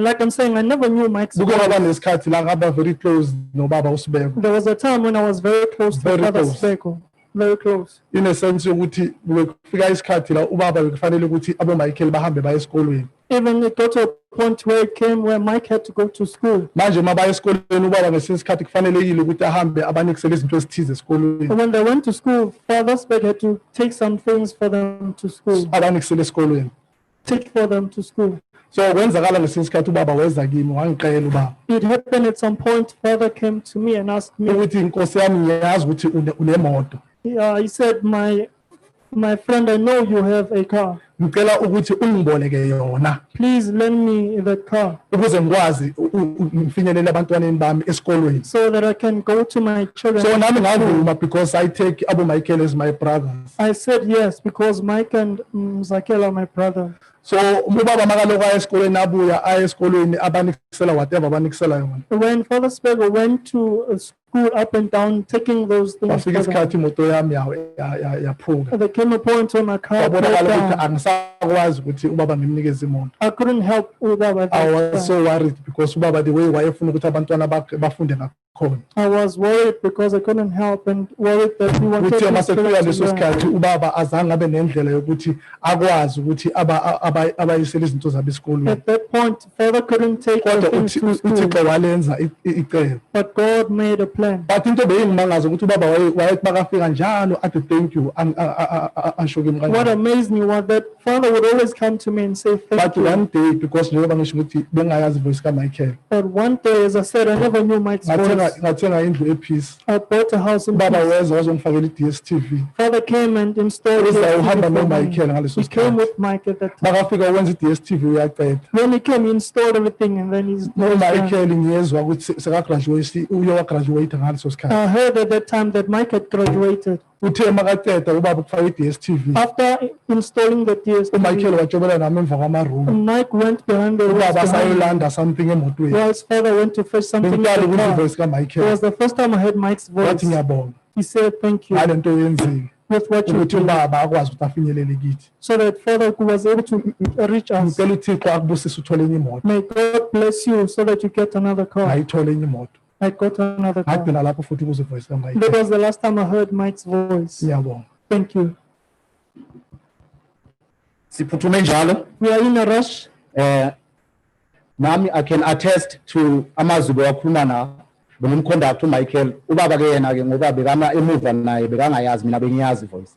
Like I'm saying, I never knew Mike's kuke voice. kwaba nesikhathi la ngaba very close nobaba uSibeko, There was a time when I was very close to Very Father close. Speko. Very close. in a sense yokuthi bekufika isikhathi la ubaba bekufanele ukuthi abo-Michael bahambe baye esikolweni. Even it got to a point where it came where Mike had to go to school. Manje uma baya esikolweni ubaba ngesinye isikhathi kufanelekile ukuthi ahambe abanikisele izinto ezithize esikolweni, When they went to school, Father Spek had to take some things for them to school. abanikisele esikolweni. Take for them to school. So kwenzakala ngesinye isikhathi ubaba weza kimi wangicela ubaba It happened at some point. Father came to me and asked me. ukuthi inkosi yami ngiyazi ukuthi unemoto, He said, "My friend, I know you have a car. ngicela ukuthi ungiboleke yona Please lend me the car ukuze ngikwazi ngifinyelele abantwaneni bami esikolweni. so that I can go to my children. So nami ngavuma because I take Abu Michael as my brothers. I said yes because Mike and Mkhwanazi are my brother. So ubaba makaloko aya esikolweni abuya aya esikolweni abanikisela whatever abanikisela yona. When Father Spego went to school up and down taking those things, Bafika isikhathi imoto yami yaphuka. there came a point when my car broke Babonakala ukuthi down. angisakwazi ukuthi ubaba ngimnikeze imoto. I couldn't help Ubaba. I was so worried because ubaba the way wayefuna ukuthi abantwana bakhe bafunde ngakhona. I was worried because I couldn't help and worried that he wanted Uthe his mase children kufika to leso learn. sikhathi ubaba azange abe nendlela yokuthi akwazi ukuthi abayisele izinto zabe esikolweni. At that point, Father couldn't take the Kodwa things to school, uThixo walenza icebo. but God made a plan. But into beyingimangaza ukuthi ubaba wayethi makafika njalo athi thank you asho kimi What kanjalo. amazed me was that Father would always come to me and say thank But you. one day because njengoba ngisho ukuthi bengayazi voice kaMichael But one day, as I said, I never knew Mike's voice. ngathenga indlu ePeace. I bought a house in Ubaba peace. weza wazongifakela iDStv. Father came and installed Uza DSTV uhamba for me. noMichael ngaleso He came sikhathi. with Mike at that time. Makafika wenza iDStv uyaqeda. When he came, he installed everything and then he's noMichael ngiyezwa ukuthi sekagraduate uyograduate ngaleso sikhathi. I heard at that time that Mike had graduated. Uthe makaqeda ubaba ukufaka iDStv. After installing the uMichael DSTV, wajobela nami emva kwamaroom. Mike went behind the Ubaba wheels behind me. sayolanda something emotweni. While his father went to fetch something in Bengiqala the ukuthi car. ivoice It kaMichael. was the first time I heard Mike's voice. Wathi ngiyabonga He said thank you ngalento yenzile with what you ukuthi did, ubaba akwazi ukuthi afinyelele kithi. so that Father was able to reach us. Ngicela uThixo akubusise uthole enye imoto. May God bless you so that you get another car. Ngayithola enye imoto. I got another car. Ngagcina lapho futhi kuze ivoice That kaMichael. was the last time I heard Mike's voice. Ngiyabonga. Thank you. Siphuthume njalo. We are in a rush. Nami I can attest to amazwi bewakhuluma na bomconduct uMichael. Ubaba ke yena ke ngoba bekama emuva naye bekangayazi mina bengiyazi voice.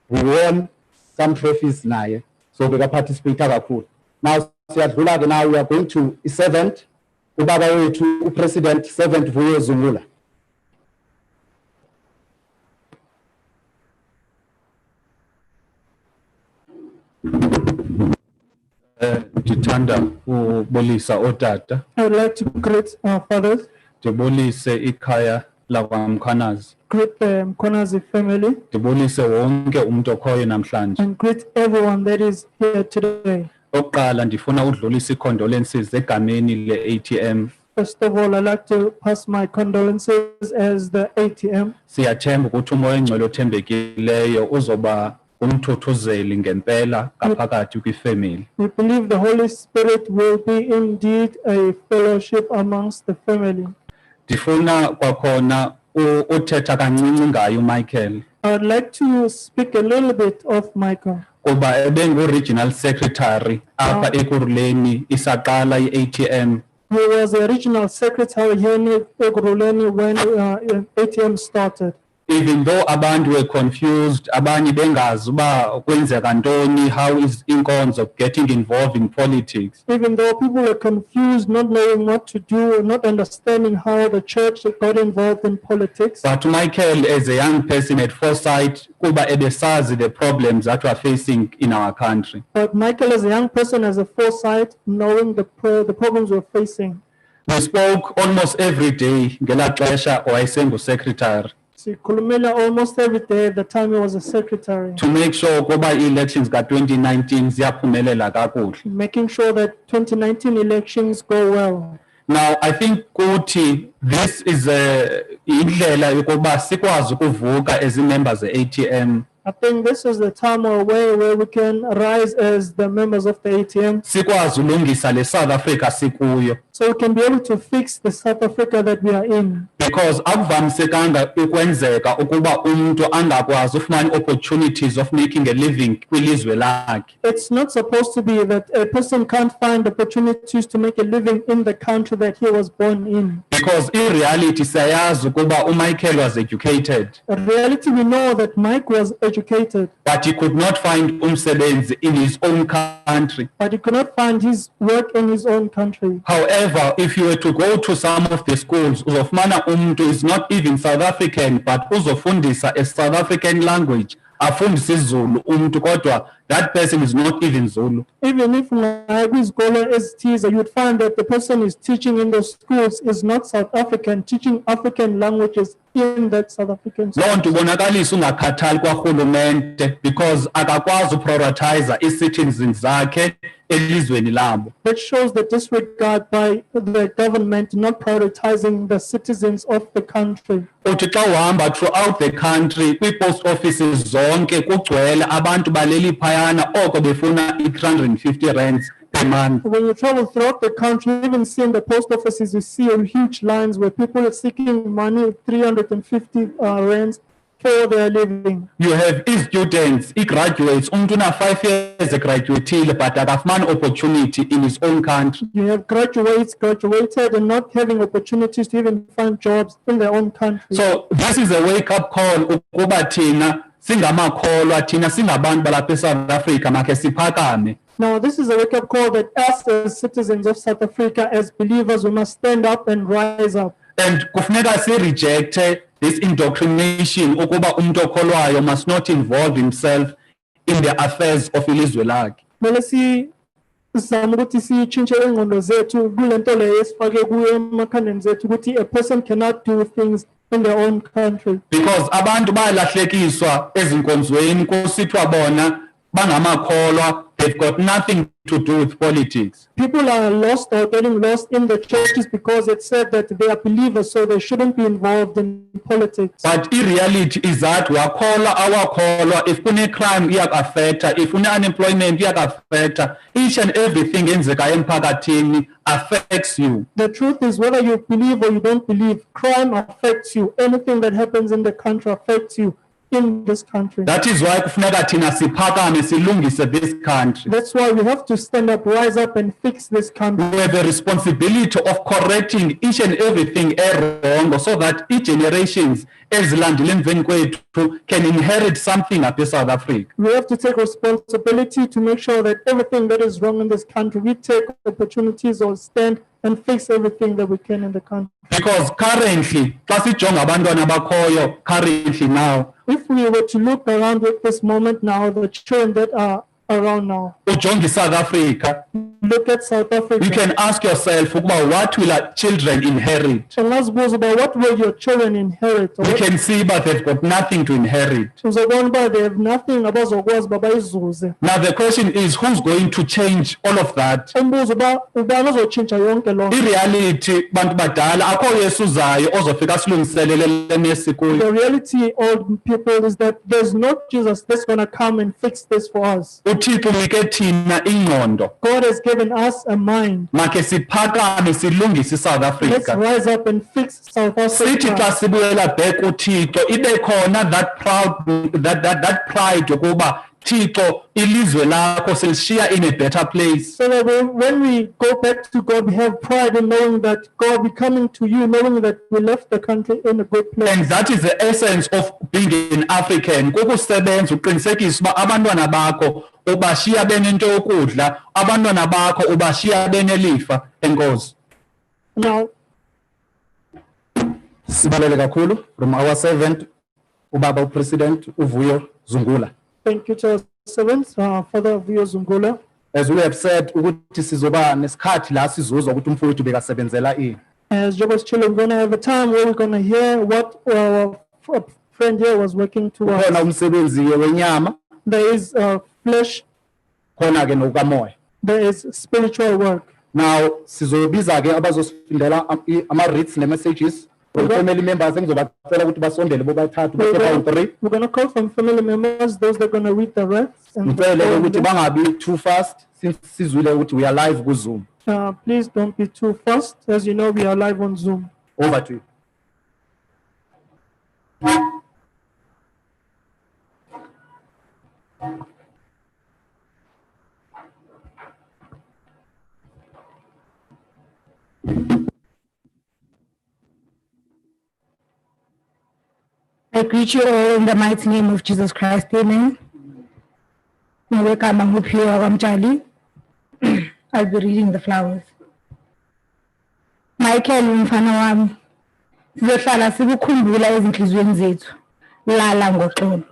We won some trophies naye so beka participate kakhulu. Now siyadlula ke now we are going to 7th ubaba wethu upresident 7th Vuyo Zungula. Ndithanda ubolisa otata, I would like to greet our fathers, ndibolise ikhaya lakwaMkhwanazi, greet the Mkhwanazi family, ndibolise wonke umuntu okhoyo namhlanje. and greet everyone that is here today. Oqala ndifuna udlulisa icondolences egameni le-ATM. First of all, I'd like to pass my condolences as the ATM. Siyathemba ukuthi umoya engcwele othembekileyo uzoba umthuthuzeli ngempela ngaphakathi kwifamily. We believe the Holy Spirit will be indeed a fellowship amongst the family. Ndifuna kwakhona uthetha kancinci ngaye uMichael I would like to speak a little bit of Michael. kuba ebengu-regional secretary apha ekuruleni isaqala i-ATM. He was a regional secretary here in Ekurhuleni when ATM started. Even though abantu were confused, abanye bengazi uba kwenzeka ntoni, how is inkonzo getting involved in politics. Even though people were confused, not knowing what to do, not understanding how the church got involved in politics. But Michael, as a young person, had foresight kuba ebesazi the problems that we are facing in our country. But Michael, as a young person, has a foresight, knowing the problems we're facing. We spoke almost every day ngelaa xesha wayesengu-secretary Sikhulumela almost every day at the time he was a secretary, to make sure kuba ii-elections ka-2019 ziyaphumelela kakuhle. making sure that 2019 elections go well. Now, I think ukuthi this is indlela yokuba sikwazi ukuvuka as members ze-ATM. I think this is the time or way where we can rise as the members of the ATM, Sikwazi ulungisa le South Africa sikuyo. so we can be able to fix the South Africa that we are in. Because akuvamisekanga ukwenzeka ukuba umuntu angakwazi ufumana opportunities of making a living kwilizwe lakhe. It's not supposed to be that a person can't find opportunities to make a living in the country that he was born in. Because in reality siyayazi ukuba uMichael was educated, In reality, we know that Mike was educated, but he could not find umsebenzi in his own country. but he could not find his work in his own country. However, if you were to go to some of the schools, uzofumana umuntu is not even South African, but uzofundisa a South African language, afundisa isiZulu umuntu kodwa that person is not even Zulu. Even if Mkhwanazi is teaser, you'd find that the person is teaching in those schools is not South African, teaching African languages in that South African school. Loo nto ubonakalisa ungakhathali kwarhulumente because akakwazi uprioritize ii-citizens zakhe elizweni labo. That shows the disregard by the government not prioritizing the citizens of the country. Uthi xa uhamba throughout the country kwii-post offices zonke kugcwele abantu baleli phayana oko befuna i-350 rands per month. When you travel throughout the country, even seeing the post offices, you see huge lines where people are seeking money, 350 rands for their living. You have students, graduates, umuntu una 5 years graduated, but akafumani opportunity in his own country. You have graduated and not having opportunities to even find jobs in their own country. So this is a wake-up call ukuba thina singamakholwa, thina singabantu balapha eSouth Africa makhe siphakame. Now, this is a wake-up call that us as citizens of South Africa, as believers, we must stand up and rise up. And kufuneka si-rejecte this indoctrination ukuba umuntu okholwayo must not involve himself in the affairs of ilizwe lakhe. Mele sizame ukuthi sitshintshe ingqondo zethu kule nto leyo esifake kuyo emakhandeni zethu ukuthi a person cannot do things in their own country. Because abantu bayalahlekiswa ezinkonzweni kusithiwa bona bangamakholwa, they've got nothing to do with politics. People are lost or getting lost in the churches because it said that they are believers, so they shouldn't be involved in politics. But in reality is that wakholwa awakholwa, if kune crime iyakaffecta, if kune unemployment iyakaffecta, each and everything enzeka emphakathini affects you. The truth is, whether you believe or you don't believe, crime affects you. Anything that happens in the country affects you. In this country. That is why kufuneka thina siphakame silungise this country. That's why we have to stand up, rise up and fix this country. We have a responsibility of correcting each and everything wrong so that each generations ezilandela emveni kwethu can inherit something at South Africa. We have to take responsibility to make sure that everything that is wrong in this country, we take opportunities or stand and fix everything that we can in the country. Because currently, currently now, if we were to look around at this moment now, the children that are around now, South Africa, look at South Africa. You can ask yourself, what will our children inherit? And let's suppose about what will your children inherit? You can see, but they've got nothing to inherit. They have nothing about. Now the question is, who's going to change all of that? In reality, the reality, old people, is that there's not Jesus that's going to come and fix this for us. God has given us a mind. Let's rise up and fix South Africa. That pride Thixo ilizwe lakho selishiya in a better place. So that when we go back to God, we have pride in knowing that God, we coming to you, knowing that we left the country in a good place. And that is the essence of being an African. Kukusebenza uqinisekisa uba abantwana bakho ubashiya benento yokudla, abantwana bakho ubashiya benelifa. Enkosi. Now, sibalele kakhulu from our servant ubaba upresident uVuyo Zungula. Thank you to our servants, Father Vuyo Zungula. As we have said, ukuthi sizoba nesikhathi la sizozwa ukuthi umfowethu bekasebenzela ini. As Job's children, we're going to have a time where we're going to hear what our friend here was working towards. Khona umsebenzi wenyama. There is flesh. Khona ke nokamoya. There is spiritual work. Now sizobiza ke abazosifundela ama reads ne messages. Family members, we're going to call from family members, those that are going to read the rest. And too fast, since we are live with Zoom. Please don't be too fast. As you know, we are live on Zoom. Over to you. I greet you all in the mighty name of Jesus Christ. Amen. I'll be reading the flowers. Michael Mkhwanazi, sizohlala sikukhumbula ezinhlizweni zethu. Lala ngoxolo.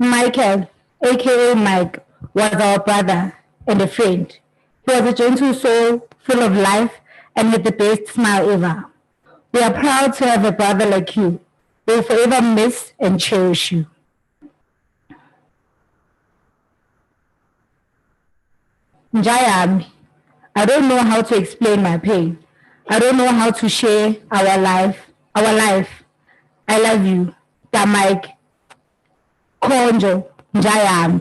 Michael, aka Mike, was our brother and a friend. He was a gentle soul, full of life, and with the best smile ever. We are proud to have a brother like you. We will forever miss and cherish you. Njayami, I don't know how to explain my pain. I don't know how to share our life. I love you, Mike. Konjo, Njayami.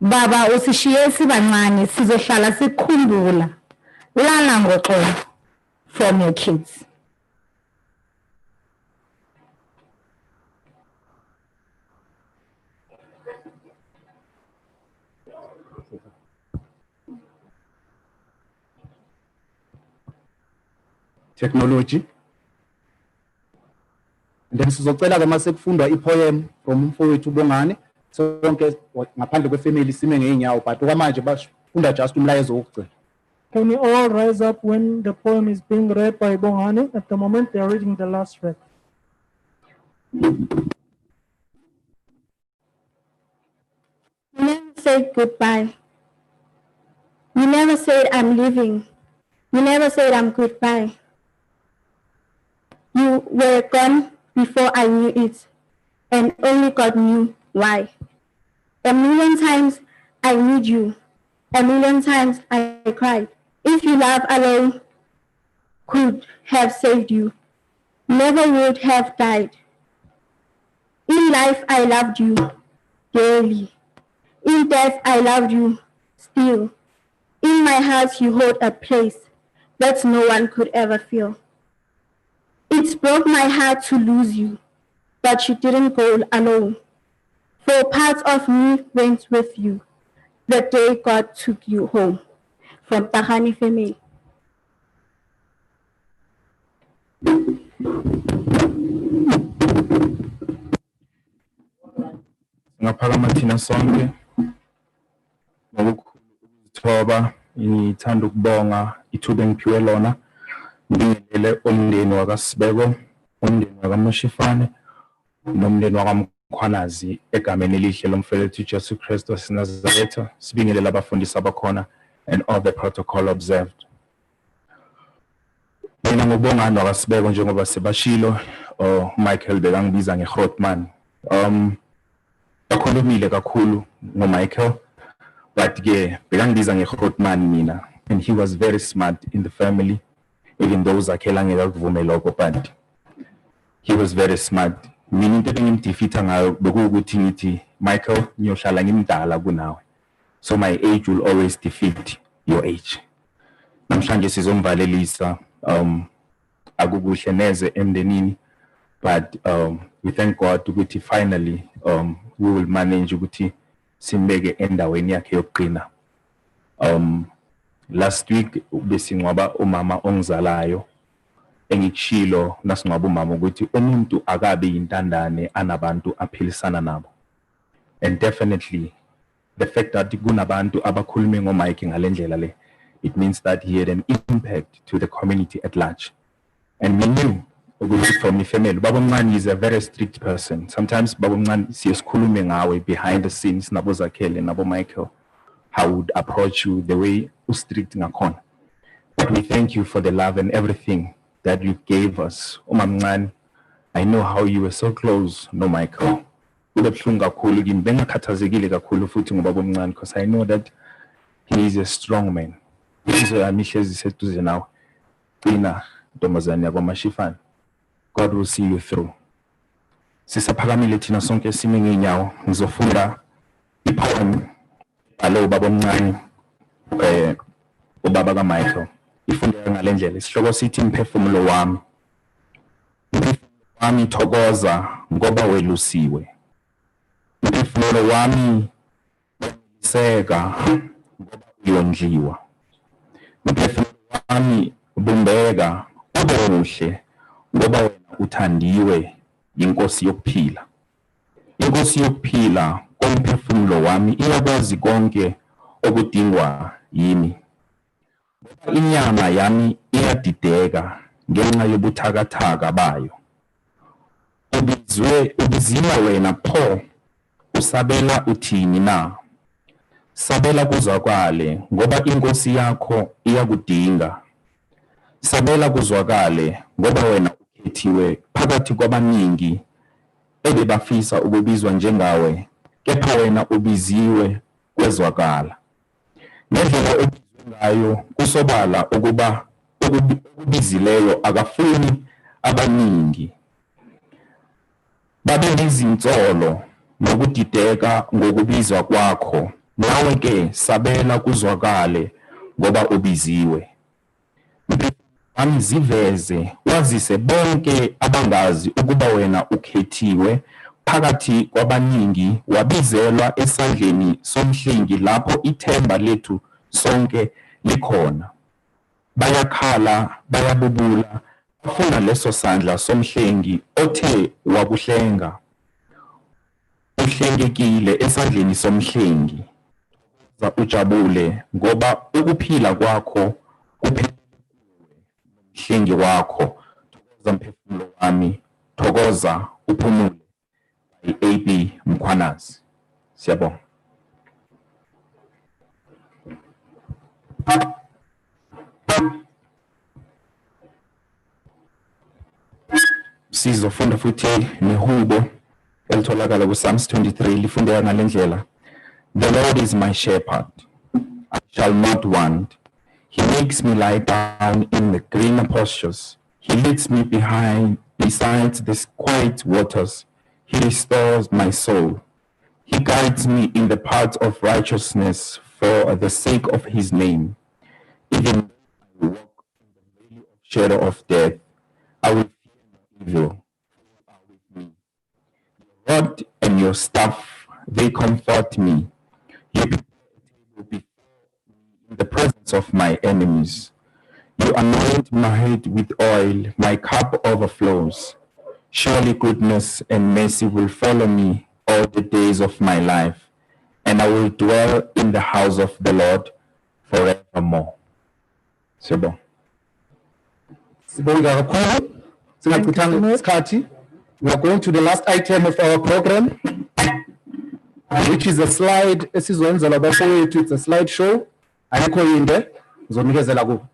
Baba usishiye sibancane sizohlala sikhumbula. Lala ngoxolo from your kids. Technology. And then sizocela ke mase kufundwa ipoem from umfowethu Bongane sonke ngaphandle kwefamily sime ngeenyawo but okwamanje bafunda just umlayezo wokugcina. Can we all rise up when the poem is being read by Bongane? At the moment, they are reading the last read. You never said goodbye. You never said I'm leaving. You never said I'm goodbye. You were gone before I knew it, and only God knew why. A million times I need you. A million times I cried. If your love alone could have saved you, never would have died. In life I loved you dearly. In death I loved you still. In my heart you hold a place that no one could ever feel. It broke my heart to lose you, but you didn't go alone. For part of me went with you the day God took you home. From Tahani family. Ngaphakama thina sonke ngokukhulu ukuzithoba ngithanda ukubonga ithuba engiphiwe lona ngibingelele umndeni wakaSibeko, umndeni wakaMoshifane nomndeni wakaMkhwanazi egameni elihle lomfowethu Jesu Kristu waseNazaretha. Sibingelele abafundisi abakhona and all the protocol observed. Mina ngibongana wakaSibeko njengoba sebashilo Michael bekangibiza ngeGrootman. Bakhulumile kakhulu ngoMichael but ke bekangibiza ngeGrootman mina, and he was very smart in the family, even though zakhela ngekakuvume lokho, but he was very smart. Mina into engimdefeata ngayo bekuwukuthi ngithi Michael ngiyohlala ngimdala kunawe, so my age will always defeat your age. Namhlanje sizomvalelisa akukuhle neze emndenini, but we thank God ukuthi finally we will manage ukuthi simbeke endaweni yakhe yokuqina. Last week besingcwaba umama ongizalayo, engikushilo nasingcwaba umama ukuthi umuntu akabe intandane anabantu aphilisana nabo, and definitely the fact that kunabantu abakhulume ngoMike ngalendlela le, it means that he had an impact to the community at large. And we knew from the family, Baba Mkhwanazi is a very strict person. Sometimes Baba Mkhwanazi siyasikhulume ngawe behind the scenes, nabo Zakhele, nabo Michael, how would approach you the way strict ngakhona. But we thank you for the love and everything that you gave us. Mkhwanazi, I know how you were so close, no Michael. Because I know that he is a strong man. This is what Amisha said to now. God will see you through. Sisaphakamile thina sonke sime ngenyawo ngizofunda ipoem alo baba omncane ubaba kaMichael. Ifundeka ngalendlela. Isihloko sithi imphefumulo wami. Imphefumulo wami thokoza ngoba welusiwe. Imphefumulo wami seka ngoba uyondliwa. Imphefumulo wami bumbeka obuhle ngoba wena uthandiwe inkosi yokuphila. Inkosi yokuphila komphefumulo wami iyakwazi konke okudingwa yimi. Inyama yami iyadideka ngenxa yobuthakathaka bayo. ubiziwe wena pho usabela uthini na? Sabela kuzwakale ngoba inkosi yakho iyakudinga. Sabela kuzwakale ngoba wena ukhethiwe phakathi kwabaningi ebebafisa ukubizwa njengawe, kepha wena ubiziwe kwezwakala. Ngendlela obizwe ngayo kusobala ukuba okubizileyo akafuni abaningi babe nezinsolo nokudideka ngokubizwa kwakho. Nawe ke sabela kuzwakale ngoba ubiziwe. Ami ziveze wazise bonke abangazi ukuba wena ukhethiwe phakathi kwabaningi, wabizelwa esandleni somhlengi lapho ithemba lethu sonke likhona. Bayakhala, bayabubula, bafuna leso sandla somhlengi othe wakuhlenga. Uhlengekile esandleni somhlengi. Ujabule ngoba ukuphila kwakho kuphelele mhlengi wakho. Thokoza mphefumulo wami, thokoza uphumule. AB Mkhwanazi. Siyabonga. Sizofunda futhi nehubo elitholakala kuPsalms 23 lifundeka ngalendlela. The Lord is my shepherd, I shall not want. He makes me lie down in the greener pastures. He leads me beside the quiet waters. He restores my soul. He guides me in the paths of righteousness for the sake of his name. Even though I walk in the valley of shadow of death, I will fear no evil. You are with me. Your rod and your staff, they comfort me. You prepare a table before me in the presence of my enemies. You anoint my head with oil, my cup overflows. Surely goodness and mercy will follow me all the days of my life, and I will dwell in the house of the Lord forevermore. Sibonga. Sibonga kakhulu. Singachithanga isikhathi. We are going to the last item of our program, which is a slide esizowenzela abafowethu. It's a slide show. Ayikho yinde ngizonikezela kubo.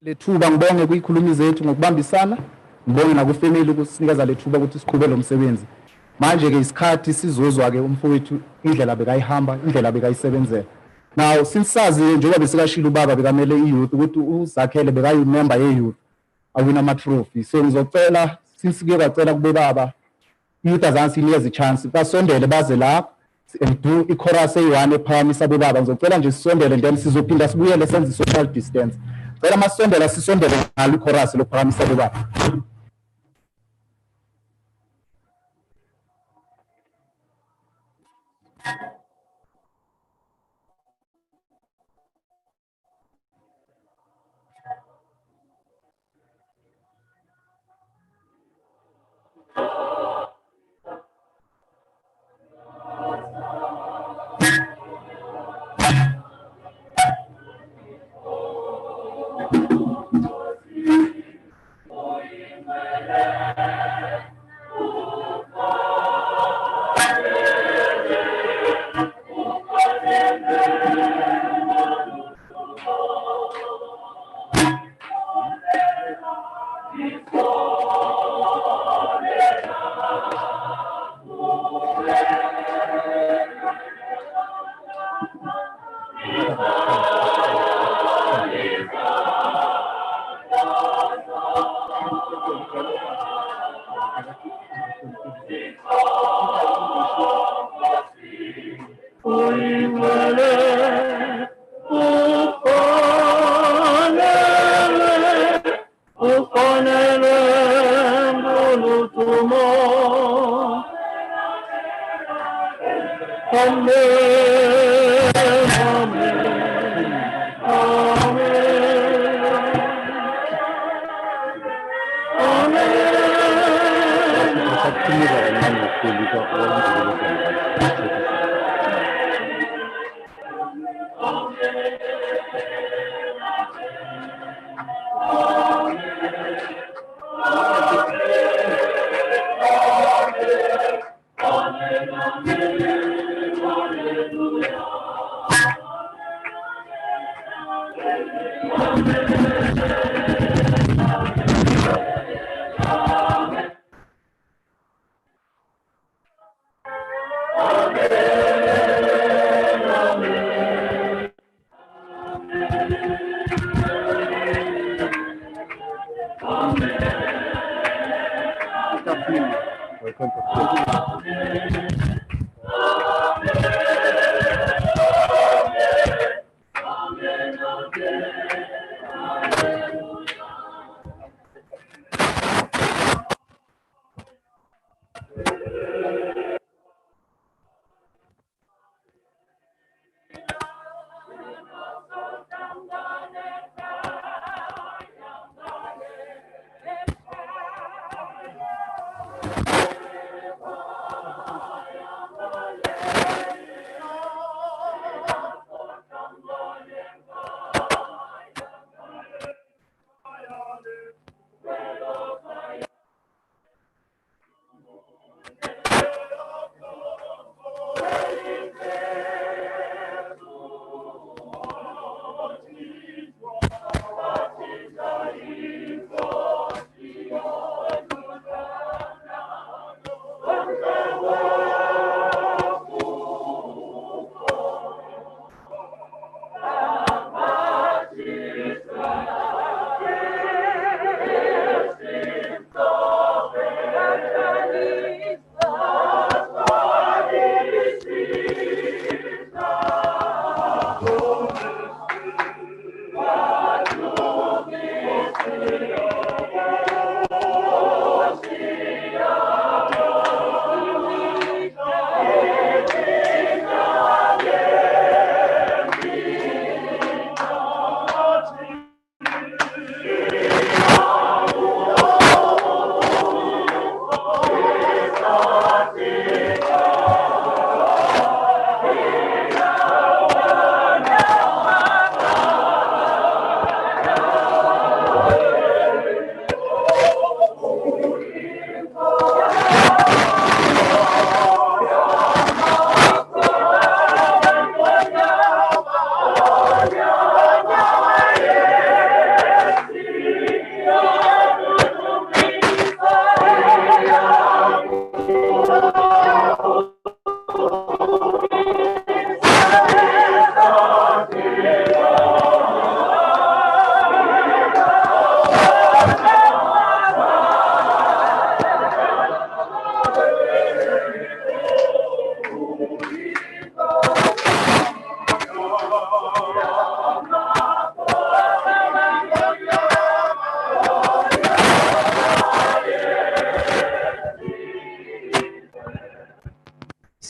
lethuba ngibonge kuyikhulumi zethu ngokubambisana, ngibonge nakufamily ukusinikeza lethuba ukuthi siqhube lo msebenzi. Manje ke isikhathi sizozwa ke umfowethu indlela bekayihamba, indlela bekayisebenzela. Now since sazi njengoba besikashila ubaba bekamele iyouth ukuthi uzakhele bekayimember ye-youth awina ama-trophy. So ngizocela since kuye kwacela kube baba youth azansi inikeze chance basondele baze la and do i-chorus eyi-1 ephakamisa bobaba. Ngizocela nje sisondele then sizophinda sibuyele senze i-social distance. Cela masondela sisondele ngalo i-chorus lokuphakamisa bobaba.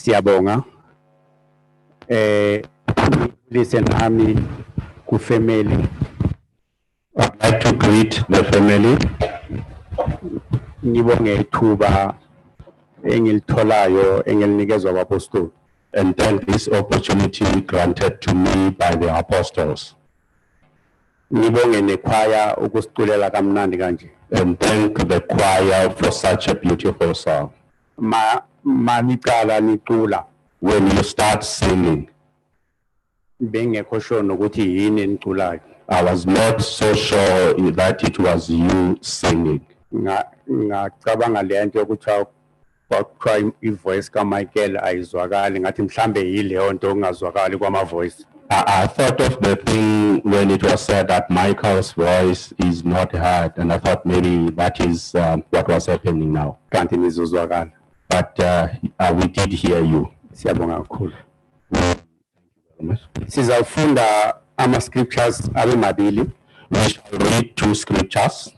Siyabonga. Listen, Ami, ku family. I'd like to greet the family. Ngibonge ithuba engilitholayo engilinikezwa abapostoli. And thank this opportunity granted to me by the apostles. Ngibonge nekwaya ukusiculela kamnandi kanje. And thank the choir for such a beautiful song. Manicala nicula. When you start singing, bengekho sure nokuthi yini eniculayo. I was not so sure that it was you singing. Ngacabanga lento yokuthi kwakuthiwa ivoice kaMichael ayizwakali ngathi mhlambe yileyo nto ongazwakali kwama voice. I thought of the thing when it was said that Michael's voice is not heard, and I thought maybe that is what was happening now. Kanti nizozwakala. But we did hear you. Siyabonga kakhulu. Sizawufunda ama scriptures abemabili. We shall read 2 scriptures.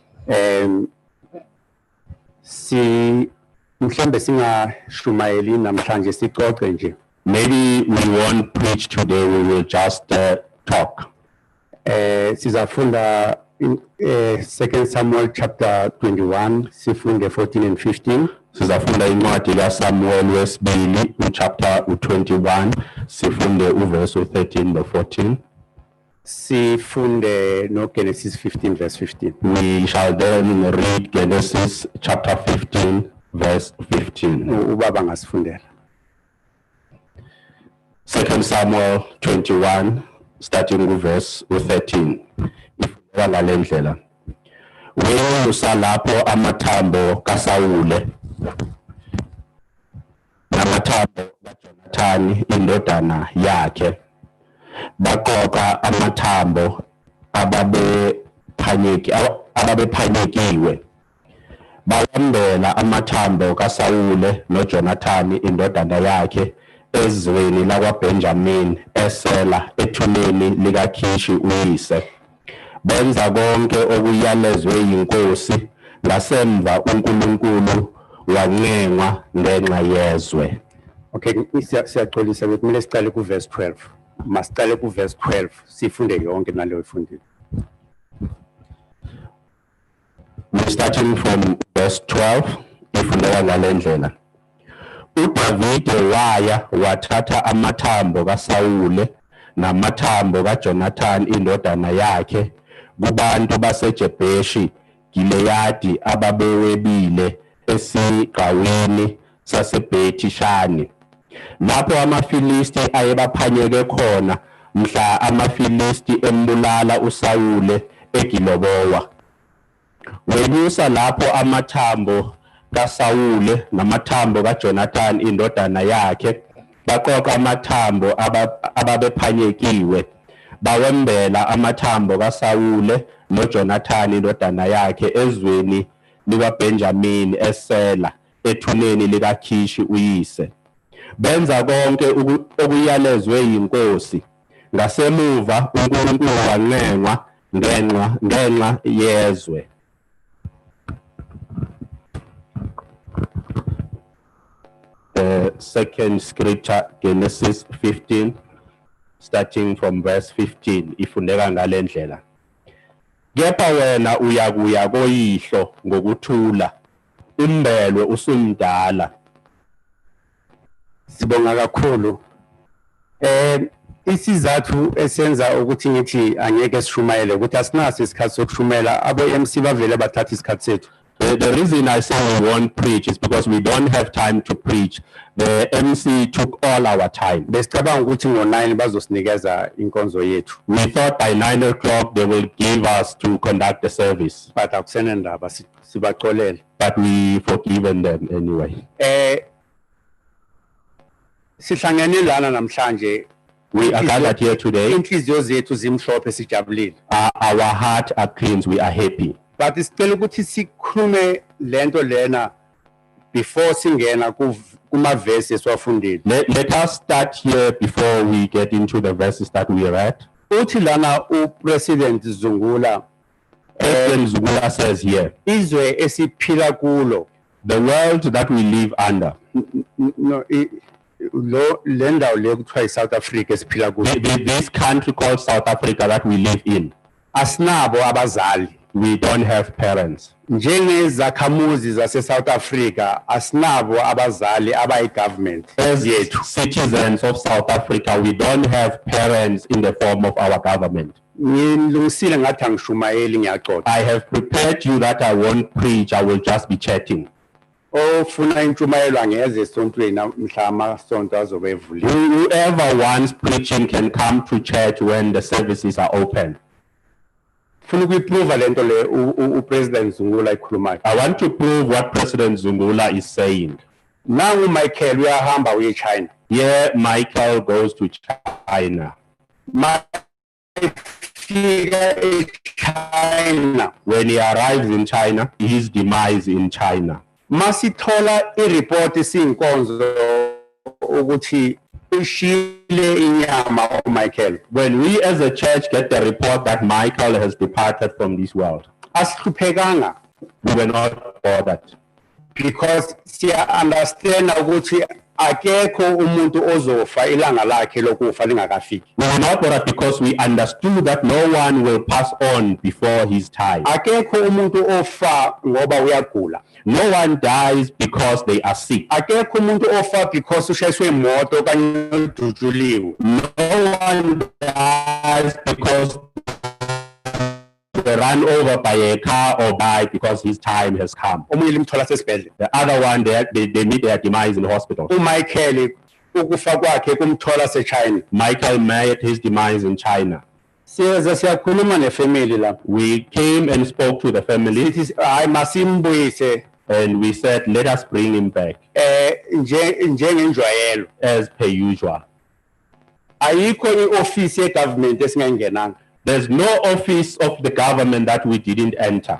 Mhlambe singashumayeli namhlanje sicoce nje. Maybe we won't preach today, we will just talk. Sizafunda in 2 Samuel chapter 21, sifunde 14 and 15. Sizafunda incwadi kaSamuel wesibili chapter 21, sifunde uverse 13 to 14. Sifunde no Genesis 15 verse 15. We shall then read Genesis chapter 15 verse 15. Ubaba ngasifundela. 2 Samuel 21 starting with verse 13. Ifundeka ngalendlela. Wenyusa lapho amathambo kaSawule namathambo kaJonathani indodana yakhe. Baqoqa amathambo ababephanyekiwe. Bawambela amathambo kaSawule noJonathani indodana yakhe ezweni lakwaBenjamin eSela ethuneni likaKhishi uyise. Benza konke okuyalezwe yinkosi, ngasemva uNkulunkulu wancenga ngenxa yezwe. Okay, siyaxolisa kumele siqale ku verse 12. Masicale ku verse 12 sifunde yonke naleyo ifundile. We're starting from verse 12 ifundeka ngalendlela. uDavide waya wathatha amathambo kaSawule namathambo kaJonathani indodana yakhe kubantu baseJebheshi Gileyadi ababewebile esiqawini saseBhethi-Shani. Lapho amaFilisti ayebaphanyeke khona mhla amaFilisti embulala uSawule eGilobowa. Wenyusa lapho amathambo kaSawule namathambo kaJonathani indodana yakhe, baqoqa amathambo ababephanyekiwe, bawembela amathambo kaSawule noJonathani indodana yakhe ezweni likaBenjamini eSela ethuneni likaKhishi uyise. Benza konke okuyalezwe yinkosi. Ngasemuva uNkulunkulu wancenga ngenxa yezwe. The second scripture, Genesis 15, starting from verse 15, ifundeka ngalendlela. Kepha wena uyakuya koyihlo ngokuthula, umbelwe usumdala. Sibonga kakhulu. Isizathu esenza ukuthi ngithi angeke sishumayele ukuthi asinaso isikhathi sokushumela abo-MC bavele bathatha isikhathi sethu. The reason I say we won't preach is because we don't have time to preach. The MC took all our time. Besicabanga ukuthi ngo-9 bazosinikeza inkonzo yethu. We thought by 9 o'clock they will give us to conduct the service. But akusenendaba sibaxolele. But we forgiven them anyway. Sihlangene lana namhlanje. We are gathered here today. Inhliziyo zethu zimhlophe sijabulile. Our heart are clean, we are happy. But sicela ukuthi sikhulume lento lena before singena kuma verse esiwafundile. Let us start here before we get into the verses that we read. Uthi lana uPresident Zungula, President Zungula says here, izwe esiphila kulo, the world that we live under. No, le ndawo le kuthiwa yi-South Africa esiphila kuyo This country called South Africa that we live in, asinabo abazali. we don't have parents. Njengezakhamuzi zase-South Africa asinabo abazali abayi-government As yethu. citizens of South Africa, we don't have parents in the form of our government. Ngilungisile ngathi angishumayeli ngiyaxoxa. I have prepared you that I won't preach, I will just be chatting. Ofuna intshumayelo angeze esontweni mhla amasonto azobe evuliwe. Whoever wants preaching can come to church when the services are open. Funa ukuyiprova lento le uPresident Zungula ikhulumayo. I want to prove what President Zungula is saying. Nangu Michael uyahamba uye China. Here, Michael goes to China. China. When he arrives in China, his demise in China. Masithola ireport siyinkonzo ukuthi ushile inyama Michael. When we as a church get the report that Michael has departed from this world, asihluphekanga, we were not bothered. Because siya understand ukuthi akekho umuntu ozofa ilanga lakhe lokufa lingakafiki. We were not bothered because we understood that no one will pass on before his time. Akekho umuntu ofa ngoba uyagula. No one dies because they are sick. Akekho umuntu ofa because ushayiswe imoto kanye udutshuliwe. No one dies because they run over by a car or die because his time has come. The other one, they meet their demise in the hospital. Michael ukufa kwakhe kumthola se-China. Michael met his demise in China. Siyakhuluma ne-family lapho. We came and spoke to the family. Hayi masimbuyise. And we said, let us bring him back. Njengenjwayelo. As per usual. Ayikho i-office ye-government esingayingenanga. There's no office of the government that we didn't enter.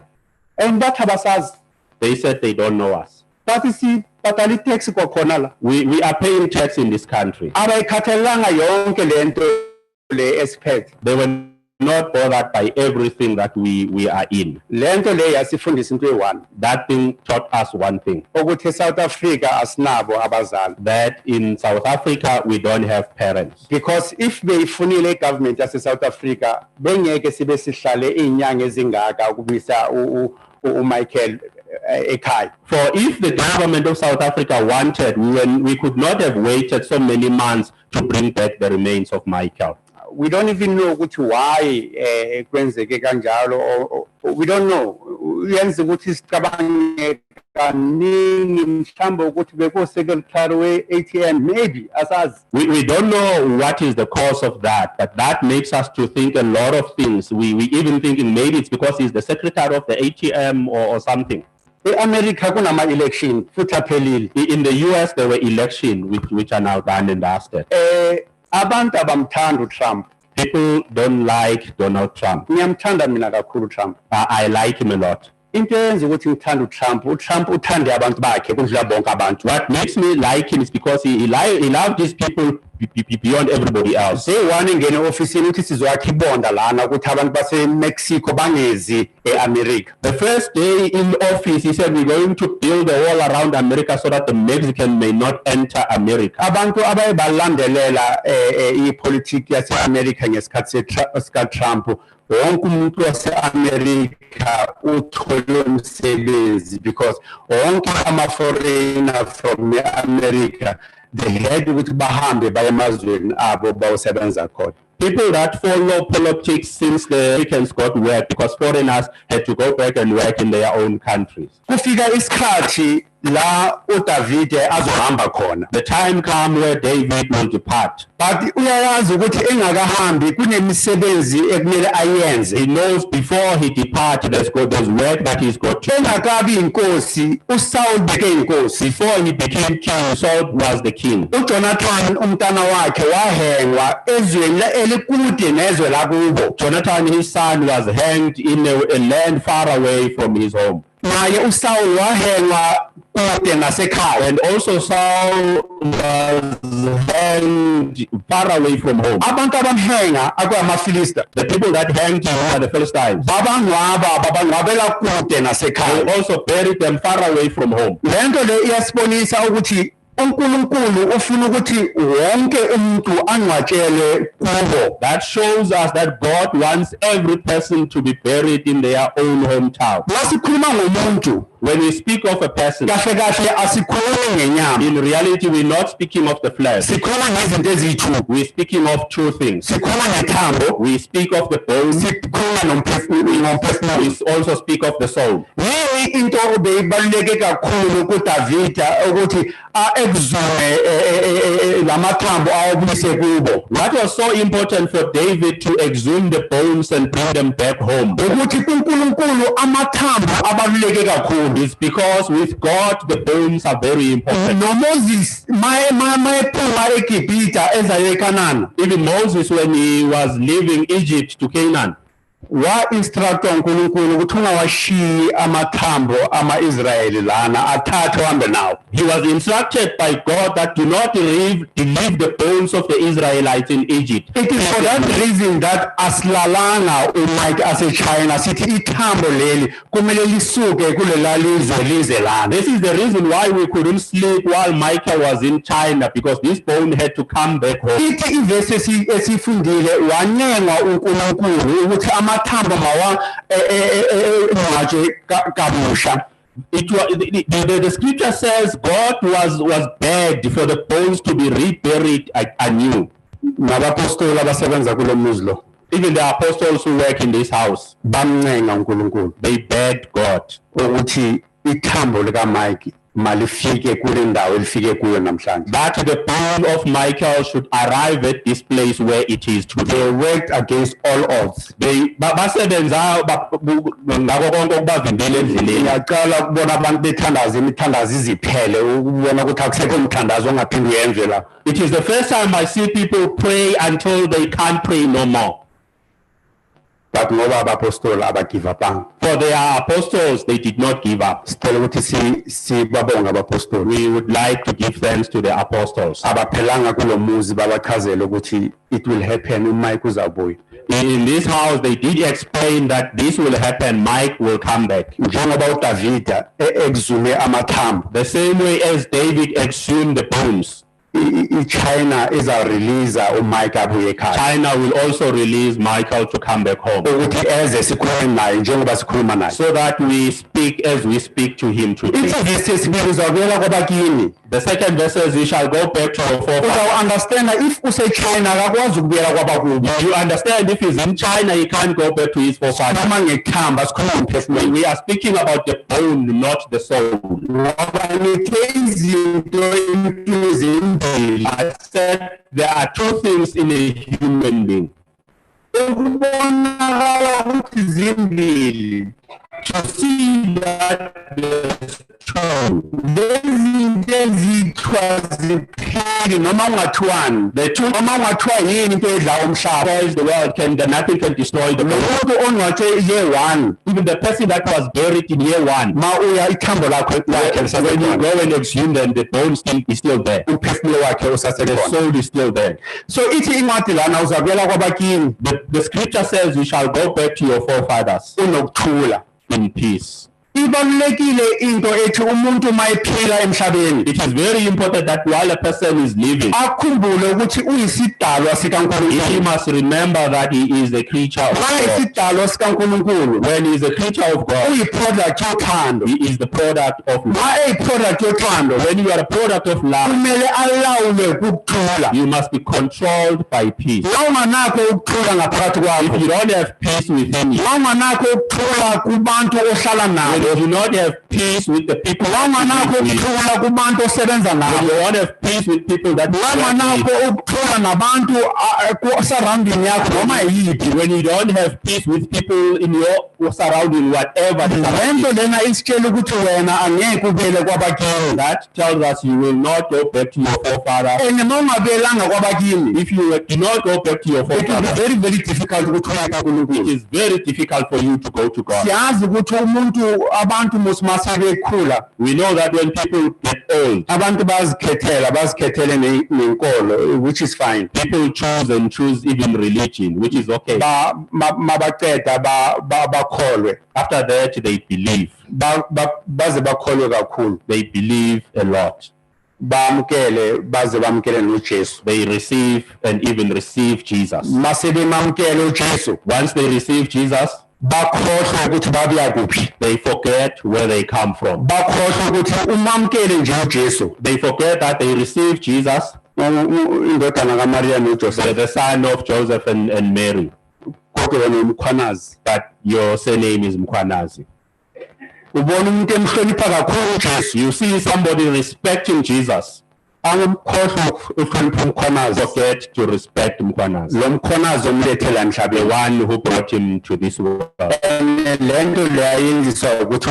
And bathi abasazi. They said they don't know us. But sibhatala i-tax kwakhona la. We are paying tax in this country. Abayikhathalelanga yonke lento le esiphethe. They were not bothered by everything that we are in. Lento le yasifundisa into eyi-one. That thing taught us one thing. Ukuthi South Africa asinabo abazali. That in South Africa we don't have parents. Because if beyifunile i-government yase-South Africa bengeke sibe sihlale iy'nyanga ezingaka ukubisa uMichael ekhaya. For if the government of South Africa wanted, we could not have waited so many months to bring back the remains of Michael. We don't even know why kwenzeke kanjalo. We don't know. Yenza ukuthi sicabange kaningi mhlambe ukuthi bekusekretary we-ATM maybe asazi. We don't know what is the cause of that, but that makes us to think a lot of things. We even thinking maybe it's because he's the secretary of the ATM or something. America kunama-election futhi aphelile. In the US there were elections which are now done and dusted. Abantu abamthanda uTrump. People don't like Donald Trump. Ngiyamthanda mina kakhulu Trump. I like him a lot. Into eyenza ukuthi ngithanda uTrump uthande abantu bakhe kudlula bonke abantu. What makes me like him is because he loved these people beyond everybody else. Day one ingene ofisini uthi sizoyakha ibonda lana ukuthi abantu base-Mexico bangezi e-America. The first day in office he said we're going to build a wall around America so that the Mexican may not enter America. Abantu abaye balandelela ipolitiki yase-America ngesikhathi sika-Trump wonke umuntu wase-America uthole umsebenzi because wonke ama-foreigner from America they had ukuthi bahambe baye emazweni abo bayosebenza khona. People that follow politics since the Americans got work because foreigners had to go back and work in their own countries. Kufika isikhathi la uDavid azohamba khona. The time come where David will depart. But uyayazi ukuthi engakahambi kunemisebenzi ekumele ayenze. He knows before he departs there's work that he's got to do. Engakabi inkosi uSaul beke inkosi. Before he became king, Saul was the king. uJonathan umntana wakhe wahengwa ezweni elikude nezwe lakubo. Jonathan, his son, was hanged in a land far away from his home. Naye uSaul wahengwa kude nasekhaya. And also Saul was hanged far away from home. Abantu abamhenga akuyamaFilister. The people that hanged him were the Philistines. babangcwabela kude nasekhaya. They also buried them far away from home. Lento le iyasibonisa ukuthi uNkulunkulu ufuna ukuthi wonke umuntu angcwatshelwe kubo. That shows us that God wants every person to be buried in their own hometown. Lasikhuluma ngomuntu, when we speak of a person, kahle kahle asikhulumi ngenyama. in reality we're not speaking of the flesh. Sikhuluma ngezinto eziyi-2. We're speaking of two things. Sikhuluma ngethambo. We speak of the bones. Sikhuluma nomphefumulo. We also speak of the soul. Yini into obeyibaluleke kakhulu kuDavida ukuthi exhume lamathambo awabuyise kubo? What was so important for David to exhume the bones and bring them back home? Ukuthi kuNkulunkulu amathambo abaluleke kakhulu. It's because with God the bones are very important. No Moses mayephuma eGibhita eza eKhanani. Even Moses, when he was leaving Egypt to Canaan, wa-instructor uNkulunkulu ukuthi ungawashiyi amathambo ama-Israyeli lana athathe uhambe nawo. He was instructed by God that do not leave the bones of the Israelites in Egypt. It is for that reason that asilalanga uMike ase-China sithi ithambo leli kumele lisuke kulela lizwe lize lana. This is the reason why we couldn't sleep while Michael was in China, because this bone had to come back home. Ithi ivesi esifundile wanengwa uNkulunkulu ukuthi amathambo mawa ngcwatshwe kabusha. The scripture says God was begged for the bones to be reburied anew. Nabapostoli abasebenza kulo muzi lo, even the apostles who work in this house, bamncenga uNkulunkulu, they begged God ukuthi ithambo likaMike malifike kule ndawo elifike kuyo namhlanje. That the bone of Michael should arrive at this place where it is today. They worked against all odds. Basebenza ngako konke okubavimbela endleleni. Ngiyaqala ukubona abantu bethandaza imithandazo iziphele ukubona ukuthi akusekho umthandazo ongaphindi uyenziwe la. It is the first time I see people pray until they can't pray no more. But ngoba abapostoli abagive upang. For they are apostles, they did not give up. Sicela ukuthi sibabonga abapostoli. We would like to give thanks to the apostles. Abaphelanga kulo muzi babachazela ukuthi it will happen uMike uzabuya. In this house, they did explain that this will happen. Mike will come back. Njengoba uDavida exhume amathambo, the same way as David exhumed the bones. China is a release uMike abuye ekhaya. China will also release Michael to come back home. Ukuthi eze sikhulume naye njengoba sikhuluma naye. So that we speak as we speak to him today. The second verse says, we shall go back to our forefathers. Understand that if use China akakwazi ukubuyela kwabakubo. You understand if he's in China he can't go back to his forefathers. We are speaking about the bone, not the soul. I said there are two things in a human being. To see that the strong, the world can, nothing can destroy the body. Year one, even the person that was buried in year one, when you go and exhume them, the bone is still there. The soul is still there. So the scripture says you shall go back to your forefathers in peace. It is very important that while a person is living, he must remember that he is a creature of God. When he is a creature of God, he is the product of love. When you are a product of love, you must be controlled by peace. If you don't have peace within you, when you do not have peace with the people, when you don't have peace with people that when you don't have peace with people in your surrounding, whatever, that tells us you will not go back to your forefather. If you do not go back to your forefather, it is very difficult for you to go to God. We know that when people get old, which is fine. People choose even religion, which is okay. After that, they believe. They believe a lot. bamkele baze bamkele noJesu. They receive and even receive Jesus. Mase bemamkele uJesu, Once they receive Jesus, bakhohlwa ukuthi babuya kuphi. they forget where they come from. Bakhohlwa ukuthi umamkele nje uJesu. They forget that they received Jesus, Indodana kaMaria noJoseph. the son of Joseph and Mary. Kodwa wena uMkhwanazi. But your surname is Mkhwanazi. Ubona umuntu emhlonipha kakhulu uJesu. You see somebody respecting Jesus, Angumkhohlwa uhlonipha uMkhwanazi. forget to respect Mkhwanazi, Lo Mkhwanazi omlethela the emhlabeni. one who brought him to this world. Lento leyayenziswa ukuthi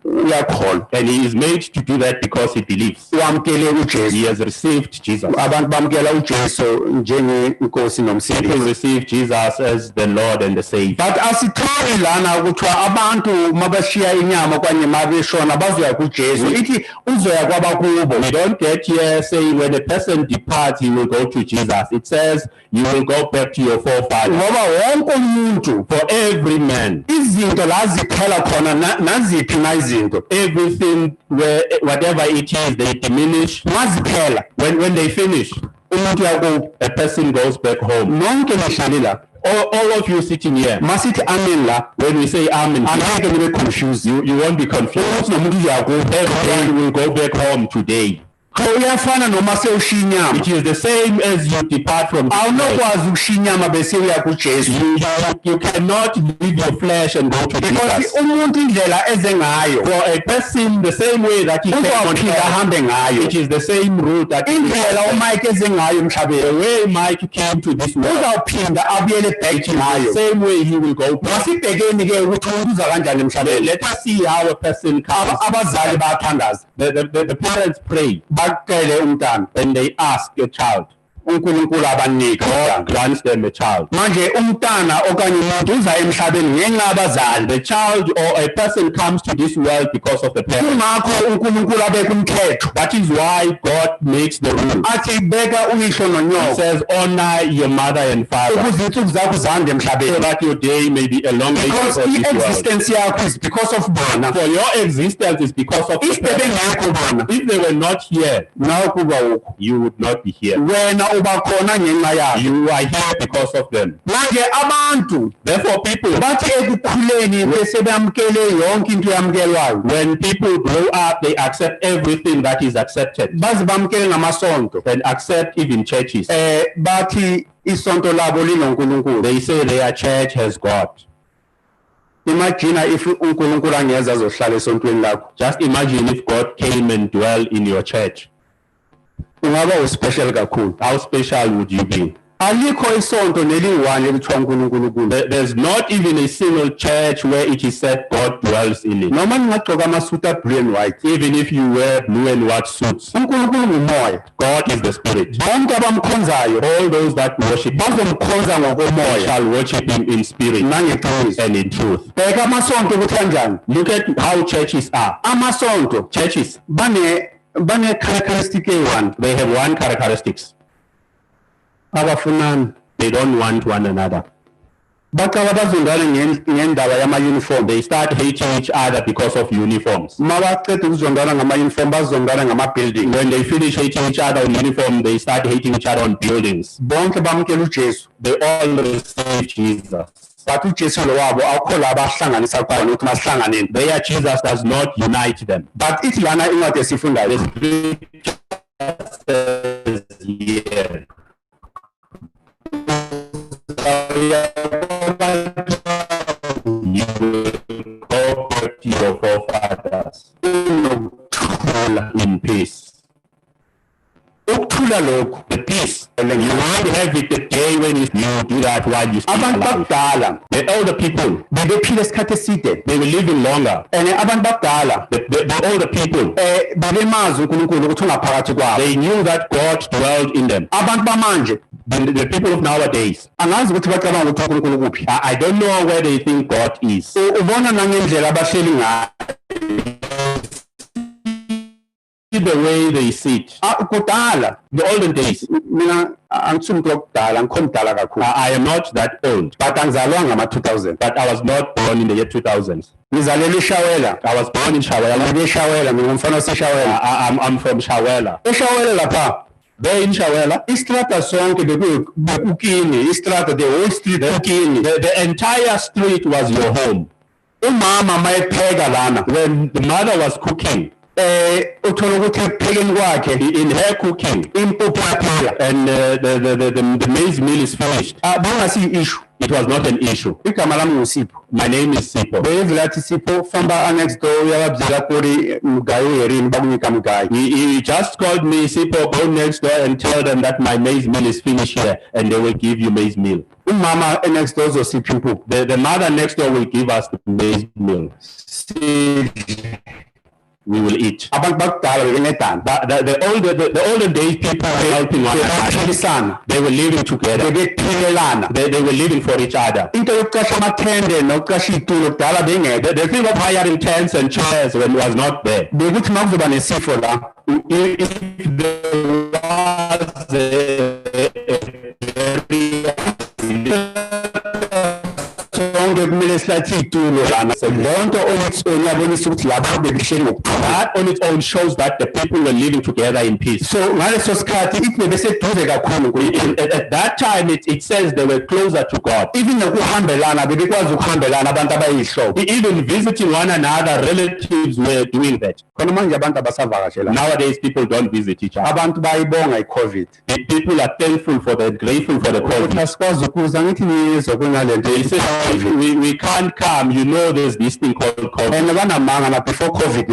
uyakholwa. And he is made to do that because he believes. Wamkele uJesu. He has received Jesus. Abantu bamkela uJesu njengenkosi People nomsindisi. receive Jesus as the Lord and the Savior. But asitholi lana kuthiwa abantu mabashiya inyama kwanye mabeshona bazoya kuJesu. Ithi uzoya kwabakubo. We don't get here saying when a person departs, he will go to Jesus. It says you will go back to your forefathers. Ngoba wonke umuntu For every man, izinto la ziphela khona naziphi na izinto. everything, where whatever it is, they diminish. Maziphela When they finish, umuntu yakubo. a person goes back home. Nonke nihlali la. All of you sitting here, Masithi amen la. when we say amen, Angeke nibe confused. you won't be confused. Nomuntu uyakubo. Everyone will go back home today. Uyafana noma sewushiya inyama. It is the same as you depart from this world. Awunokwazi ukushiya inyama bese uya kuJesu. You cannot leave your flesh and go to Because Jesus. umuntu indlela eze ngayo For a person, the same way that he came on uzophinda earth, ahambe ngayo. it is the same route that Indlela uMike eze ngayo the emhlabeni way Mike came to this world, uzawuphinda abuyele back the ngayo. same way he will go back. Masibhekeni ke ukuthi umuntu uza kanjani emhlabeni. Let us see how a person comes. Abazali bayathandaza. The parents pray Bacele umntana and they ask a child. uNkulunkulu abanika God grants them a child. manje umntana okanye umuntu uza emhlabeni ngenxa yabazali. The child or a person comes to this world because of the parents. Kungakho uNkulunkulu abeka umthetho. That is why God makes the rule. Athi beka uyihlo He nonyoko says, honor your mother and father, ukuze insuku zakho zande so emhlabeni. that your day may be elongated Because for this world. i-existence yakho is because of bona. For your existence is because of the If parents. bebengekho bona If they were not here, nawe kuba ukho. you would not be here. Wena uba khona ngenxa yabo. You are here because of them. Manje abantu Therefore, people, bathi ekukhuleni bese bamkele yonke into yamkelwayo. when people grow up, they accept everything that is accepted Bazi bamkele ngamasonto. and accept even churches. Bathi isonto labo linoNkulunkulu. They say their church has God. Imagine if uNkulunkulu angeza azohlala esontweni lakho. Just imagine if God came and dwelled in your church. Ungaba uspecial kakhulu. How special would you be? Alikho isonto neliyi-one ekuthiwa uNkulunkulu kulo. There's not even a single church where it is said God dwells in it. Noma ningagqoka amasuit blue and white. Even if you wear blue and white suits, uNkulunkulu ngumoya. God is the Spirit. Bonke abamkhonzayo All those that worship Him bazomkhonza ngokomoya shall worship Him in spirit nangeqiniso. and in truth. Bheka amasonto ukuthi kanjani. Look at how churches are. Amasonto Churches, bane characteristic eyi-one. they have one characteristics. Abafunani. They don't want one another. Baqala bazondana ngendaba yama-uniform. They start hating each other because of uniforms. Mabaqeda ukuzondana ngama-uniform bazondana ngama-building. When they finish hating each other on uniform, they start hating each other on buildings. Bonke bamkela uJesu. They all receive Jesus. But uJesu lo wabo awukho la abahlanganisa khona ukuthi masihlanganeni. Their Jesus does not unite them. But ithi lana incwadi esifundayo. Yeah. You will go back to your forefathers in peace. Ukuthula lokho, The peace, and then you won't have it the day when you do that while you still abantu alive. bakudala The older people, bebephila isikhathi eside. they will live in longer. And abantu bakudala The older people, babemazi uNkulunkulu ukuthi ungaphakathi kwabo. they knew that God dwelled in them. Abantu bamanje The people of nowadays, angazi ukuthi bacabanga ukuthi uNkulunkulu kuphi. I don't know where they think God is. Ubona nangendlela abahleli ngayo. the way they sit. Kudala, The olden days. mina angisumuntu okudala, angikho mdala kakhulu. I am not that old, But angizalwanga ngama-2000. but I was not born in the year 2000s. Ngizalelwe eShawela. I was born in Shawela. Ngizalelwe eShawela, mina ngumfana waseShawela. I'm from Shawela. eShawela lapha, There in Shawela, istrata sonke bekukini, istrata, the whole street kukini. the entire street was your home. Umama mayepheka lana. When the mother was cooking, Uthola ukuthi ekuphekeni kwakhe in her cooking, impuphu yaphela. and the maize meal is finished, Bangasi issue. it was not an issue. Igama lami nguSipho. My name is Sipo. Beyivela athi Sipho famba next door uyababzela kuri mgayo yerini bakunika mgayo. He just called me, Sipo, go next door and tell them that my maize meal is finished here, and they will give you maize meal. Umama next door uzosipha impuphu. The mother next door will give us the maize meal. We will eat. Abantu bakudala bebenedana. The older days, people were helping one another. They were living together. Bebephelelana. They were living for each other. Into yokuqasha amathende nokuqasha itulo kudala bengekho. The thing of hiring tents and chairs when was not there. Bekuthi makuzoba nesifo la. If there was sonke kumele silathi itulo lana. Lonto oyabonisa ukuthi laba bebihleli ngokuthula. That on its own shows that the people were living together in peace. So ngaleso sikhathi ithi bebeseduze kakhulu. At that time, it says they were closer to God. Even nokuhambelana bebekwazi ukuhambelana abantu abayihlobo. Even visiting one another, relatives were doing that. Khona manje abantu abasavakashela. Nowadays, people don't visit each other. Abantu bayibonga iCovid. People are thankful for the, grateful for the COVID. Asikwazi ukuza ngithi niyizwe kunalento. They say we can't come. You know, there's this thing called COVID. And banamanga na before COVID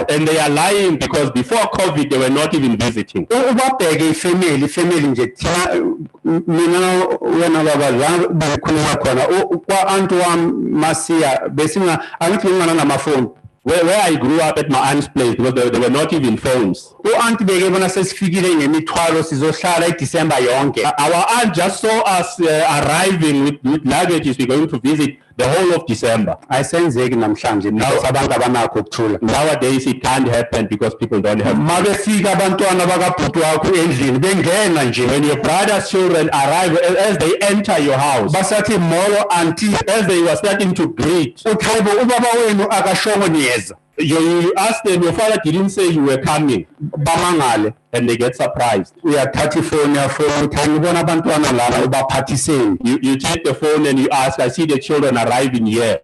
and they are lying because before COVID they were not even visiting. Ubabheke ifamily nje thina mina wena baba la bekhuluma khona kwa anti wami Masiya besinga angithi ngingana namafoni. Where I grew up at my aunt's place, because there were not even phones. U-aunt beke bona sesifikile ngemithwalo sizohlala iDecember yonke. Our aunt just saw us arriving with luggages. We're going to visit the whole of December. Ayisenzeki namhlanje because abantu abanakho ukuthula. Nowadays it can't happen because people don't have. Mabefika abantwana bakabhuti wakho endlini bengena nje. When your brother's children arrive, as they enter your house, basathi molo auntie, as they were starting to greet, uthebo ubaba wenu akashongo niyeza. You ask them, your father didn't say you were coming. Bamangale. And they get surprised. Uyathatha ifoni yafoni uthi ngibona abantwana lana ubaphathiseni. You take the phone and you ask, I see the children arriving here.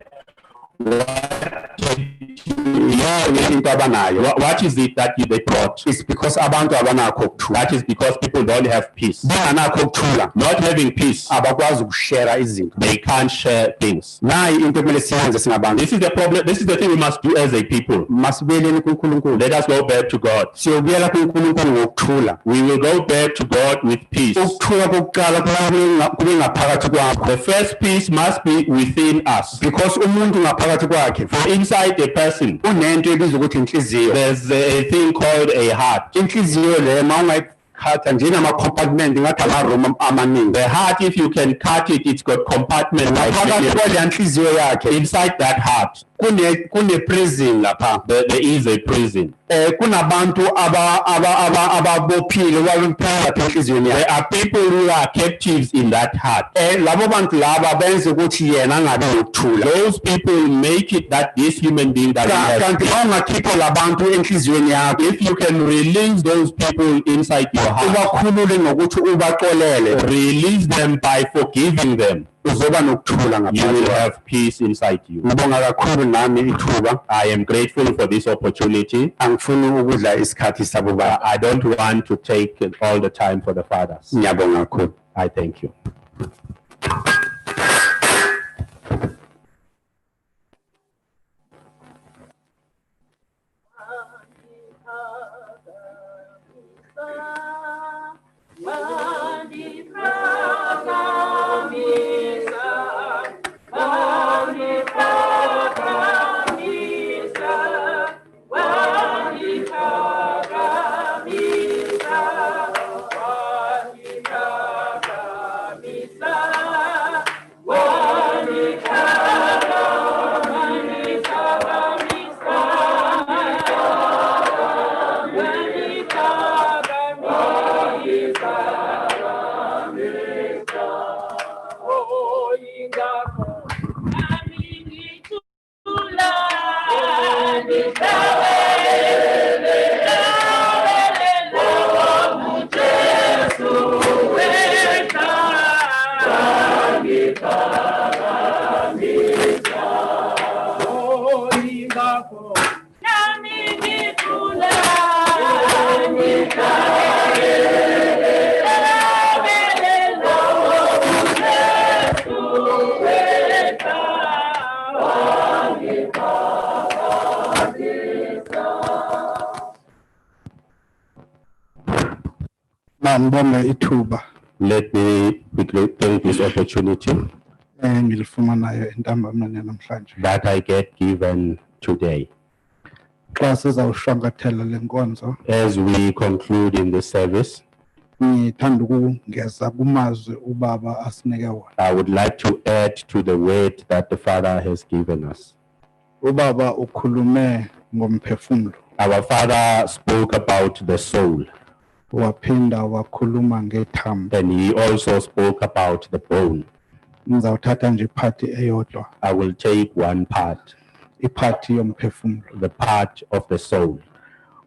What is it that they brought? It's because abantu abanakho ukuthula. That is because people don't have peace. Banganakho ukuthula. Not having peace. Abakwazi ukushare izinto. They can't share things. Nayi into ekumele siyenze singabantu. This is the problem. This is the thing we must do as a people. Masibuyeleni kuNkulunkulu. Let us go back to God. Siyobuyela kuNkulunkulu ngokuthula. We will go back to God with peace. Ukuthula kokuqala kube ngaphakathi kwakho. The first peace must be within us. Because umuntu ngaphakathi kwakhe. For inside the person, unento ebizwa ukuthi inhliziyo. There's a thing called a heart. Inhliziyo le mawungayikhatha njengama-compartment ngathi ama-room amaningi. The heart, if you can cut it, it's got compartments. Ngaphakathi kwale nhliziyo yakhe. Inside that heart, kune prison lapha. There is a prison. Kunabantu ababophile wabephakathi enhliziyweni yakhe. There are people who are captives in that heart. Labo bantu laba benze ukuthi yena angabe nokuthula. Those people make it that this human being doesn't have. Kanti bangakhipha labantu enhliziyweni yakho. If you can release those people inside your heart, ubakhulule ngokuthi ubaxolele. Release them by forgiving them. Uzoba nokuthula ngaphakathi. You will have peace inside you. Ngibonga kakhulu nami ithuba. I am grateful for this opportunity. Angifuni ukudla isikhathi sabo baba. I don't want to take all the time for the fathers. Ngiyabonga kakhulu. I thank you. Misa ngibonge ithuba Let me quickly take this opportunity engilifumanayo entambameni namhlanje. that I get given today. Xa sizawushwankathela le nkonzo, As we conclude in the service, ngithanda ukungeza kumazwi ubaba asinike wona. I would like to add to the word that the Father has given us. Ubaba ukhulume ngomphefumulo. Our Father spoke about the soul, Waphinda wakhuluma ngethambo. and he also spoke about the bone. Ngizawuthatha nje iphathi eyodwa, I will take one part, iphathi yomphefumulo. the part of the soul.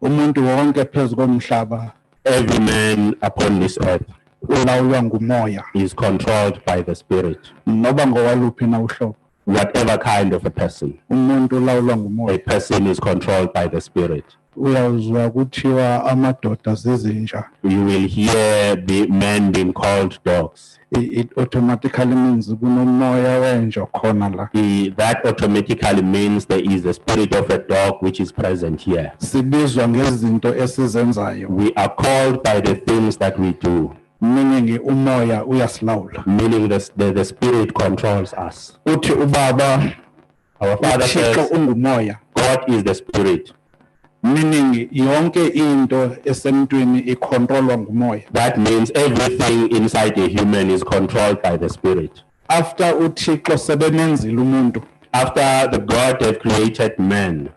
Umuntu wonke phezu komhlaba Every man upon this earth ulawulwa ngumoya, is controlled by the Spirit. noba ngowaluphi na uhlobo. Whatever kind of a person, Umuntu ulawulwa a ngumoya. person is controlled by the Spirit. Uyawuzwa kuthiwa amadoda zizinja. You will hear the men being called dogs. It automatically means kunomoya wenja khona la. That automatically means there is a spirit of a dog which is present here. Sibizwa ngezinto esizenzayo. We are called by the things that we do, Meaning umoya uyasilawula. meaning the spirit controls us. Uthi ubaba Our Father uThixo says ungumoya. God is the Spirit. Meaning yonke into esemntwini icontrolwa ngumoya. That means everything inside a human is controlled by the Spirit. After uThixo sebenenzile umuntu, After the God have created man,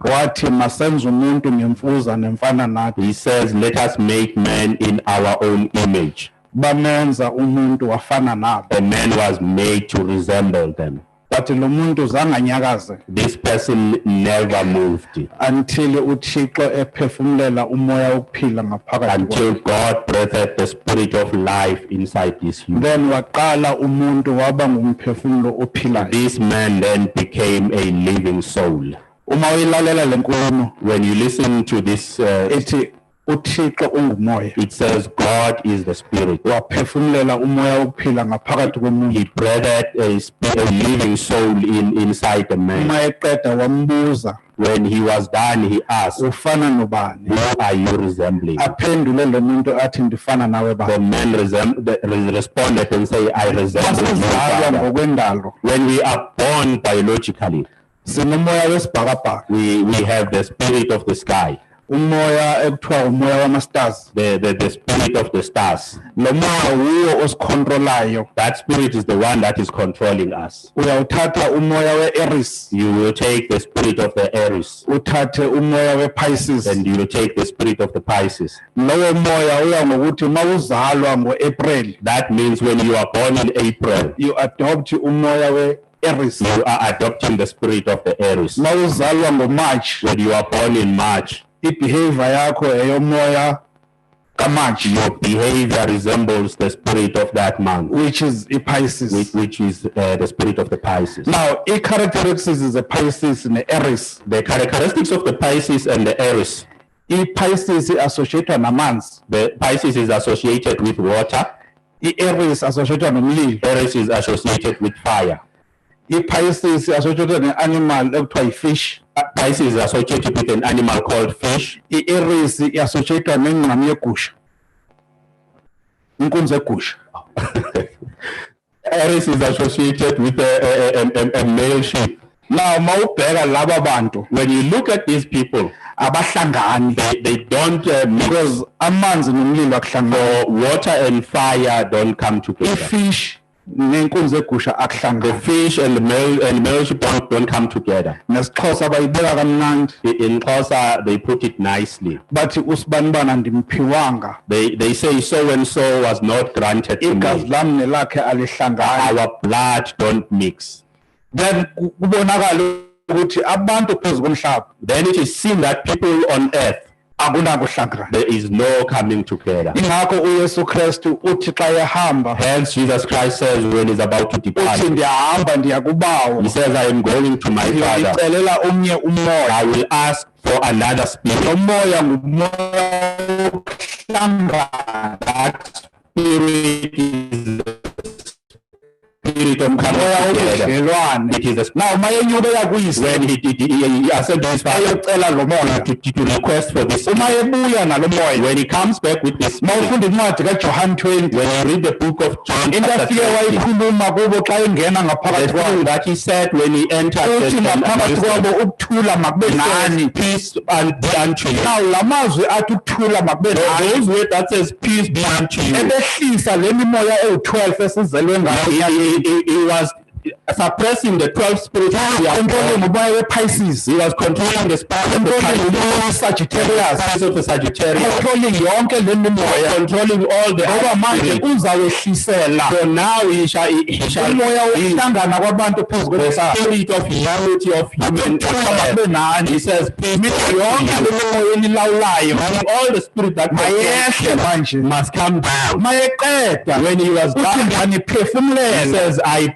wathi masenze umuntu ngemfuza nemfana nathi. he says, let us make man in our own image. Bamenza umuntu wafana nabo. A man was made to resemble them. But lo muntu zanganyakaze This person never moved until uThixo ephefumulela umoya wokuphila ngaphakathi. until God breathed the spirit of life inside this human. Then waqala umuntu waba ngumphefumulo ophilayo. This man then became a living soul. Uma uyilalela lenkulumo When you listen to this, ethi uThixo ungumoya, it says God is the Spirit. waphefumulela umoya wokuphila ngaphakathi komuntu. He breathed a living soul inside the man. Uma eqeda wambuza, When he was done, he asked, ufana nobani? who are you resembling? Aphendule lo muntu athi ndifana nawe baba. The man responded and said, I resemble you, Masizalwa Father. ngokwendalo When we are born biologically, sinomoya wesibhakabhaka, we have the spirit of the sky, umoya ekuthiwa umoya wama-stars. the spirit of the stars. Lo moya wuyo osicontrolayo. That spirit is the one that is controlling us. Uyawuthatha umoya we-Aries, You will take the spirit of the Aries, uthathe umoya we-Pisces. and you will take the spirit of the Pisces. Lowo moya uya ngokuthi mawuzalwa ngo-April That means when you are born in April, you adopt umoya we-Aries. you are adopting the spirit of the Aries. Mawuzalwa ngo-March, When you are born in March, i-behavior yakho eyomoya kaMarch, your behavior resembles the spirit of that month, which is i-Pisces. which is the spirit of the Pisces. Now, i-characteristics ze-Pisces ne-Aries. The characteristics of the Pisces and the Aries. I-Pisces associated namanzi, The Pisces is associated with water. i-Aries associated nomlilo, Aries is associated with fire. i-Pisces associated ne-animal ekuthiwa yi-fish, Pisces is associated with an animal called fish. i-Aries i-associated nengqamu yegusha, inkunzi egusha. Aries is associated with a male sheep. Now mawubheka laba bantu, When you look at these people, abahlangani, they don't mix. because amanzi nomlilo akuhlangani. So water and fire don't come together. I-fish nenkunzi egusha The akuhlangani. fish and the male sheep don't come together. NesiXhosa bayibeka kamnandi, In Xhosa, they put it nicely. bathi usibanibana ndimphiwanga, They say so and so was not granted to igazi me. lami nelakhe alihlangani. Our blood don't mix. Then kubonakala ukuthi abantu phezu komhlaba Then it is seen that people on earth, akunakuhlangana. there is no coming together. Ingakho uYesu Kristu uthi xa ehamba Hence, Jesus Christ says when he's about to uthi depart, ndiyahamba ndiyakubawo, he says, I am going to my Father. ndiyoyicelela omnye umoya. I will ask for another spirit. Umoya ngumoya wokuhlangana. That spirit is the spirit of coming together. It is the Now mayenyuka yakuyise when he ascended his father ayocela lo moya to request for this. uma ebuya nalo moya When he comes back with this, mawufunda incwadi kaJohn 20 when you read the book of John, into chapter afike 20, wayikhuluma kubo xa engena the ngaphakathi thing kwabo that he said when he entered uthi ngaphakathi kwabo the ukuthula makube nani peace and be unto you. now lamazwi athi ukuthula makube nani Those words that says peace be unto you. ebehlisa le mimoya eyi-12 esizelwe ngayo He was suppressing the 12 spirits. controlling umoya we-Pisces He was controlling the spirit of the controlling Pisces, umoya we-Sagittarius spirit of the Sagittarius, controlling yonke le mimoya controlling all the ngoba manje spirits. uzawehlisela So now he shall umoya be wokuhlangana kwabantu phezu the kwesaba spirit of unity of human makube nani He says peace be yonke unto le you. mimoya enilawulayo All the spirit that mayehle manje must come down. mayeqeda When he was uthi done, he ndaniphefumlela says, I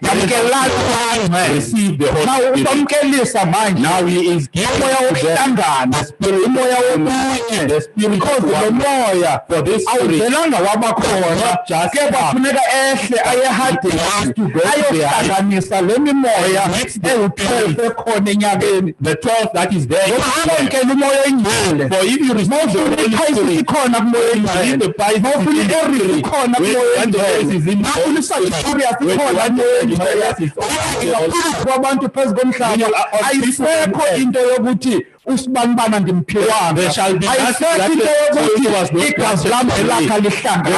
receive the Holy now Spirit. ubamkelisa manje Now he is giving umoya to them wokuhlangana the spirit, umoya wobunye the spirit because of lo one. moya For this spirit, awuvelanga wabakhona not just ke kwafuneka ehle aye Hadesi to go ayohlanganisa le mimoya ewu-12 ekhona enyakeni the 12 that is there. ngoba wamkela umoya engcwele For if you receive the mawufuna Holy iPisces Spirit, ikhona kumoya read engcwele the Bible, mawufuna i-Aries ikhona kumoya when the Aries is engcwele in mawufuna i-Sagittarius when ikhona you want kumoya to engcwele ngaphansi kwabantu phezu komhlaba ayisekho into yokuthi usibanibana ndimphilwanga There shall be ayisekho into yokuthi igazi lam elakha lihlangane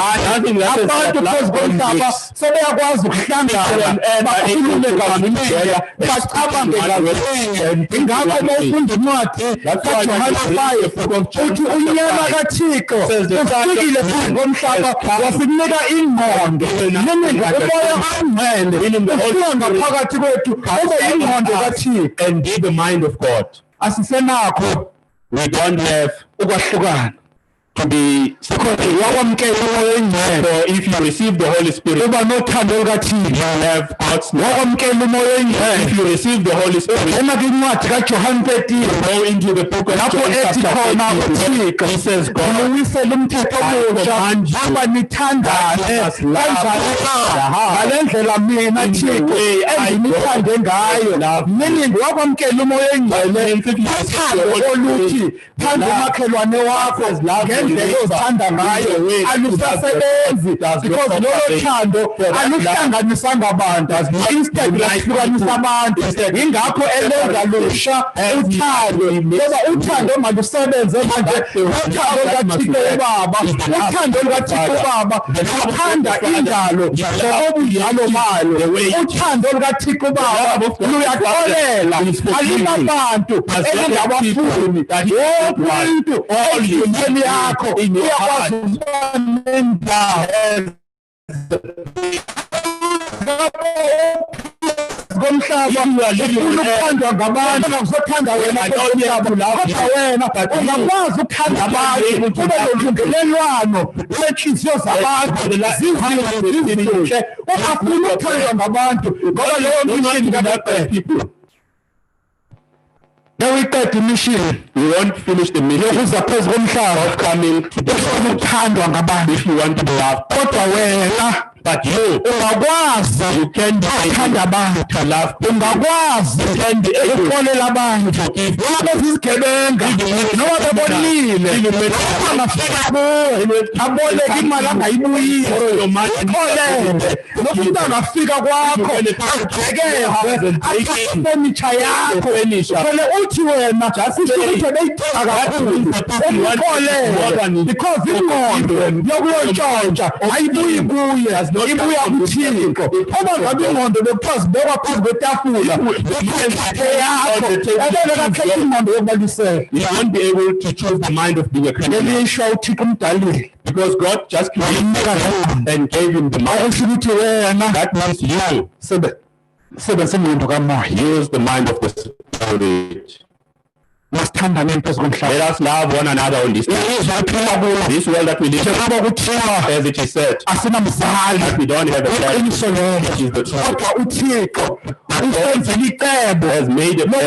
abantu phezu komhlaba sebeyakwazi ukuhlangana bakhulule kazilinye bacabange kazilinye ingakho mawufunda incwadi kaJohane 5 uthi unyama kaThixo ufikile phezu komhlaba wasinika ingqondo meaning umoya ongcwele ufika ngaphakathi kwethu ube ingqondo kaThixo and be the mind of God. asisenakho We don't have ukwahlukana to be wakwamkela umoya engcwele so if you receive the Holy Spirit, uba nothando lukaThixo you have God's love. wakwamkela umoya engcwele If you receive the Holy Spirit, ena kwincwadi kaJohn 13 go into the book of lapho John ethi khona chapter 13. uThixo He says, God, uwisele umthetho omusha aba nithandane ngale ndlela mina Thixo endinithande ngayo meaning wakwamkela umoya engcwele uthando oluthi thanda umakhelwane wakho ngendlela ozithanda ngayo alusasebenzi because lolo thando aluhlanganisanga abantu instead lahlukanisa abantu ingakho elenza lusha uthando ngoba uthando malusebenze manje uthando lukaThixo ubaba uthando lukaThixo ubaba luthanda indalo ngokobunjalo bayo uthando lukaThixo ubaba luyaxolela alinabantu elingabafuni wonke umuntu endlini yakho uyakwazi ukuba nendawo komhlaba ufuna ukuthandwa ngabantu angakuzothanda wena kodwa wena ungakwazi ukuthanda abantu kube nolungelelwano lwenhliziyo zabantu zizinhle ungafuni ukuthandwa ngabantu ngoba leyo mission kaPeter nawiqeda immission you won't finish the mission yokuza phezu komhlaba of coming to the ufuna ukuthandwa ngabantu if you want to be loved. kodwa wena But you ungakwazi ukuthanda abantu ungakwazi ukuxolela abantu noma bezigebenga noma bebonile angafika kuwe aboleke imali angayibuyisi xolele nokuthi angafika kwakho agekehwe afenitsha yakho phele uthi wena ukuthi beyithenga kakhulu ukuxolele because ingqondo yokuyotshontsha ayibuyi kuye ibuya kuThixo uma ngabe ingqondo bekuphazi bekwa phezu kwetafula yakho ebelekakhetha ingqondo yokubalisela You won't be able to choose the mind of being a Christian ngelishwa uThixo umdalile because God just created him and gave him the mind. akusho ukuthi wena That means you sebenzisa ingqondo kamoya use the mind of the Spirit. Let us love one another on this earth. This world that we live in, as it is said, that we don't have a plan, which is the truth. Has made a plan.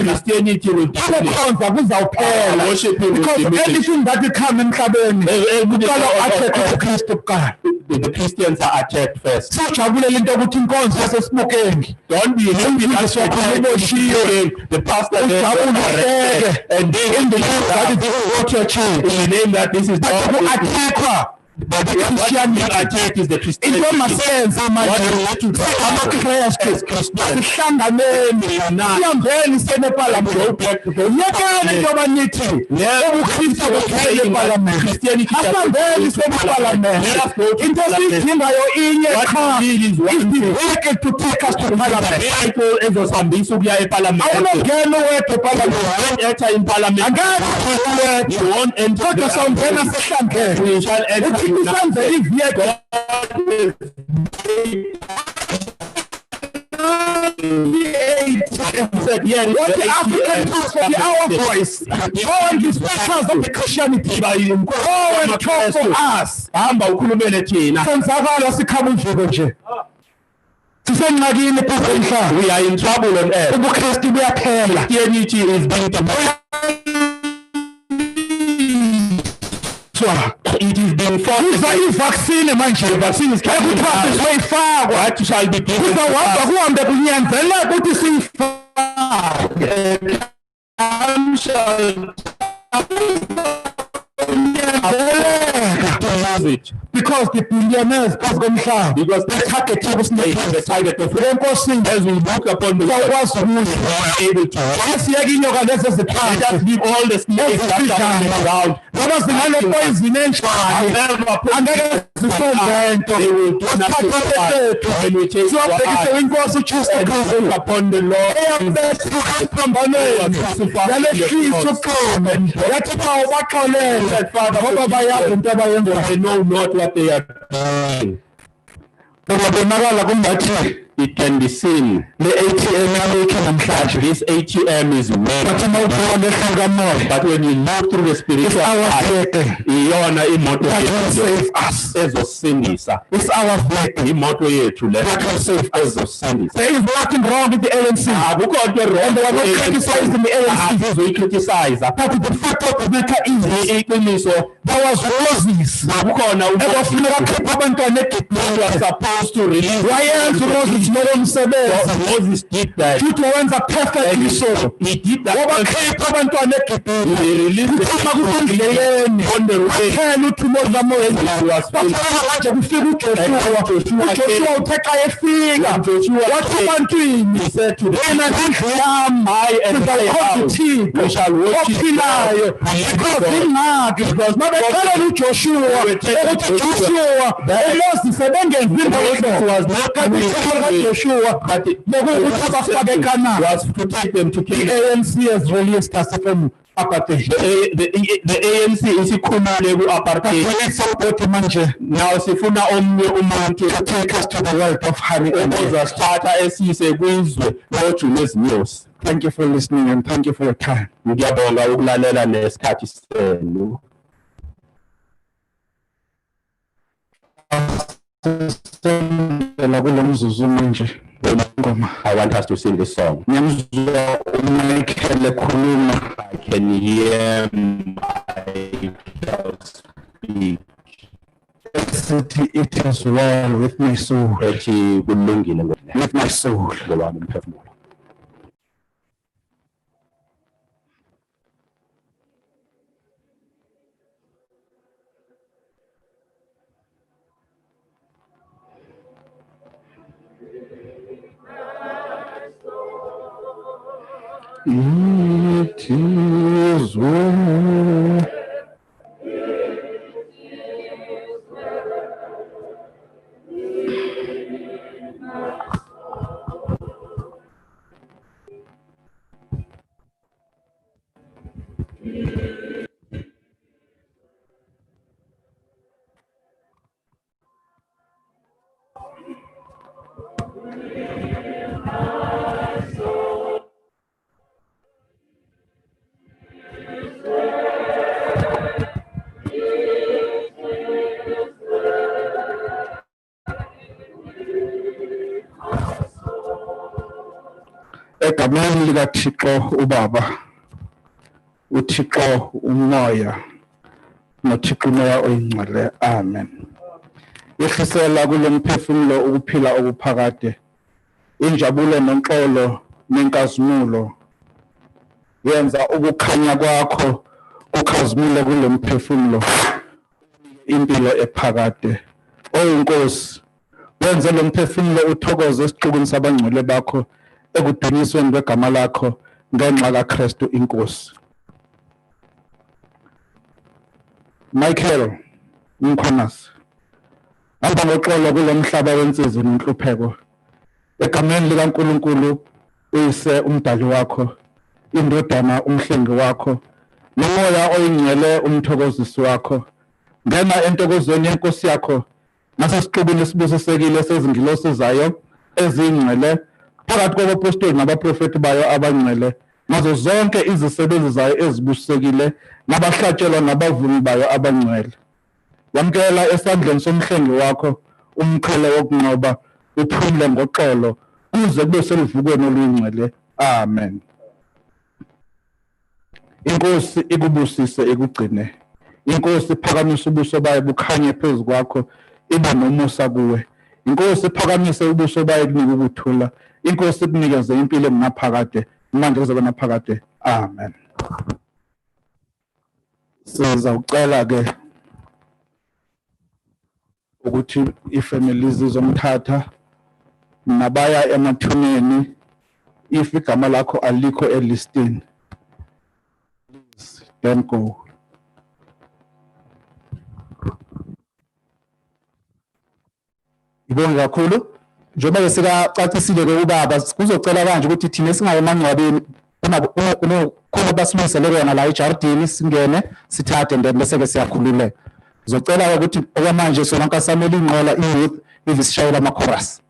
Christianity will everything that we come in the Christians are attacked first. Don't be happy the pastor and in the name that this is but the Christian attack is the Christian. What you want to our voice. Go and respect us of the Christianity. Go and talk to us. We are in trouble on earth. Christianity is being it is being forced. Vaccine, the vaccine is coming out. What shall be given because the billionaires because they target of as we look upon the was able to let us leave all the snakes around. That was the poison and they will do nothing when we change our eyes upon the Lord. They know not what they are doing. It can be seen. The ATM this ATM is weak. But when you move through the spiritual eye, save us. It's our faith. There is nothing wrong with the ANC. And they were not criticized in the ANC. But the fact of the matter is, there was roses. They were supposed to release. Why else roses? Moses did that. Perfectly so. He did that. He released the on the way. He said to them, I and my house, we shall worship Joshua, but was to take them to kill. The ANC has released us from apartheid. The ANC is apartheid. Now sifuna omnye umuntu to take us to the world of honey and thank you for listening and thank you for your time. I want us to sing this song. I can hear myself speak. It is well with my soul. With my soul. It is well. egameni likaThixo ubaba uThixo umoya noThixo umoya oyingcwele amen yehlisela kulomphefumulo ukuphila okuphakade injabulo nonxolo nenkazimulo yenza ukukhanya kwakho ukhazimule kulomphefumulo impilo ephakade oyinkosi wenze lomphefumulo uthokoze esixukwini sabangcwele bakho ekudunyisweni kwegama lakho ngenxa kaKristu inkosi Michael Mkhwanazi hamba ngoxolo kulomhlaba wensizi nenhlupheko egameni likaNkulunkulu uyise umdali wakho indodana umhlengi wakho nomoya oyingcwele umthokozisi wakho ngena entokozweni yenkosi yakho nasesixubini esibusisekile sezingilosi zayo ezingcwele phakathi kwabapostoli nabaprofeti bayo abangcwele nazo zonke izisebenzi zayo ezibusisekile nabahlatshelwa nabavumi bayo abangcwele yamkela esandleni somhlengi wakho umqhele wokunqoba uphumule ngoxolo kuze kube selivukweni oluyingcwele amen inkosi ikubusise ikugcine inkosi iphakamise ubuso bayo bukhanye phezu kwakho ibe nomusa kuwe inkosi iphakamise ubuso bayo kunike ukuthula inkosi ikunikeze impilo engaphakade manje kuzoba naphakade amen sizawucela ke ukuthi ifamily zizomthatha nabaya emathuneni if igama lakho alikho elistini please don't go Ibonge kakhulu njengoba besikacacisile ke ubaba kuzocela kanje ukuthi thina singaye emangcwabeni khona basilungisele yona la ejardini singene sithathe bese ke siyakhululeka ngizocela ukuthi okwamanje sonke asamele inqola iyouth ivishayela ama chorus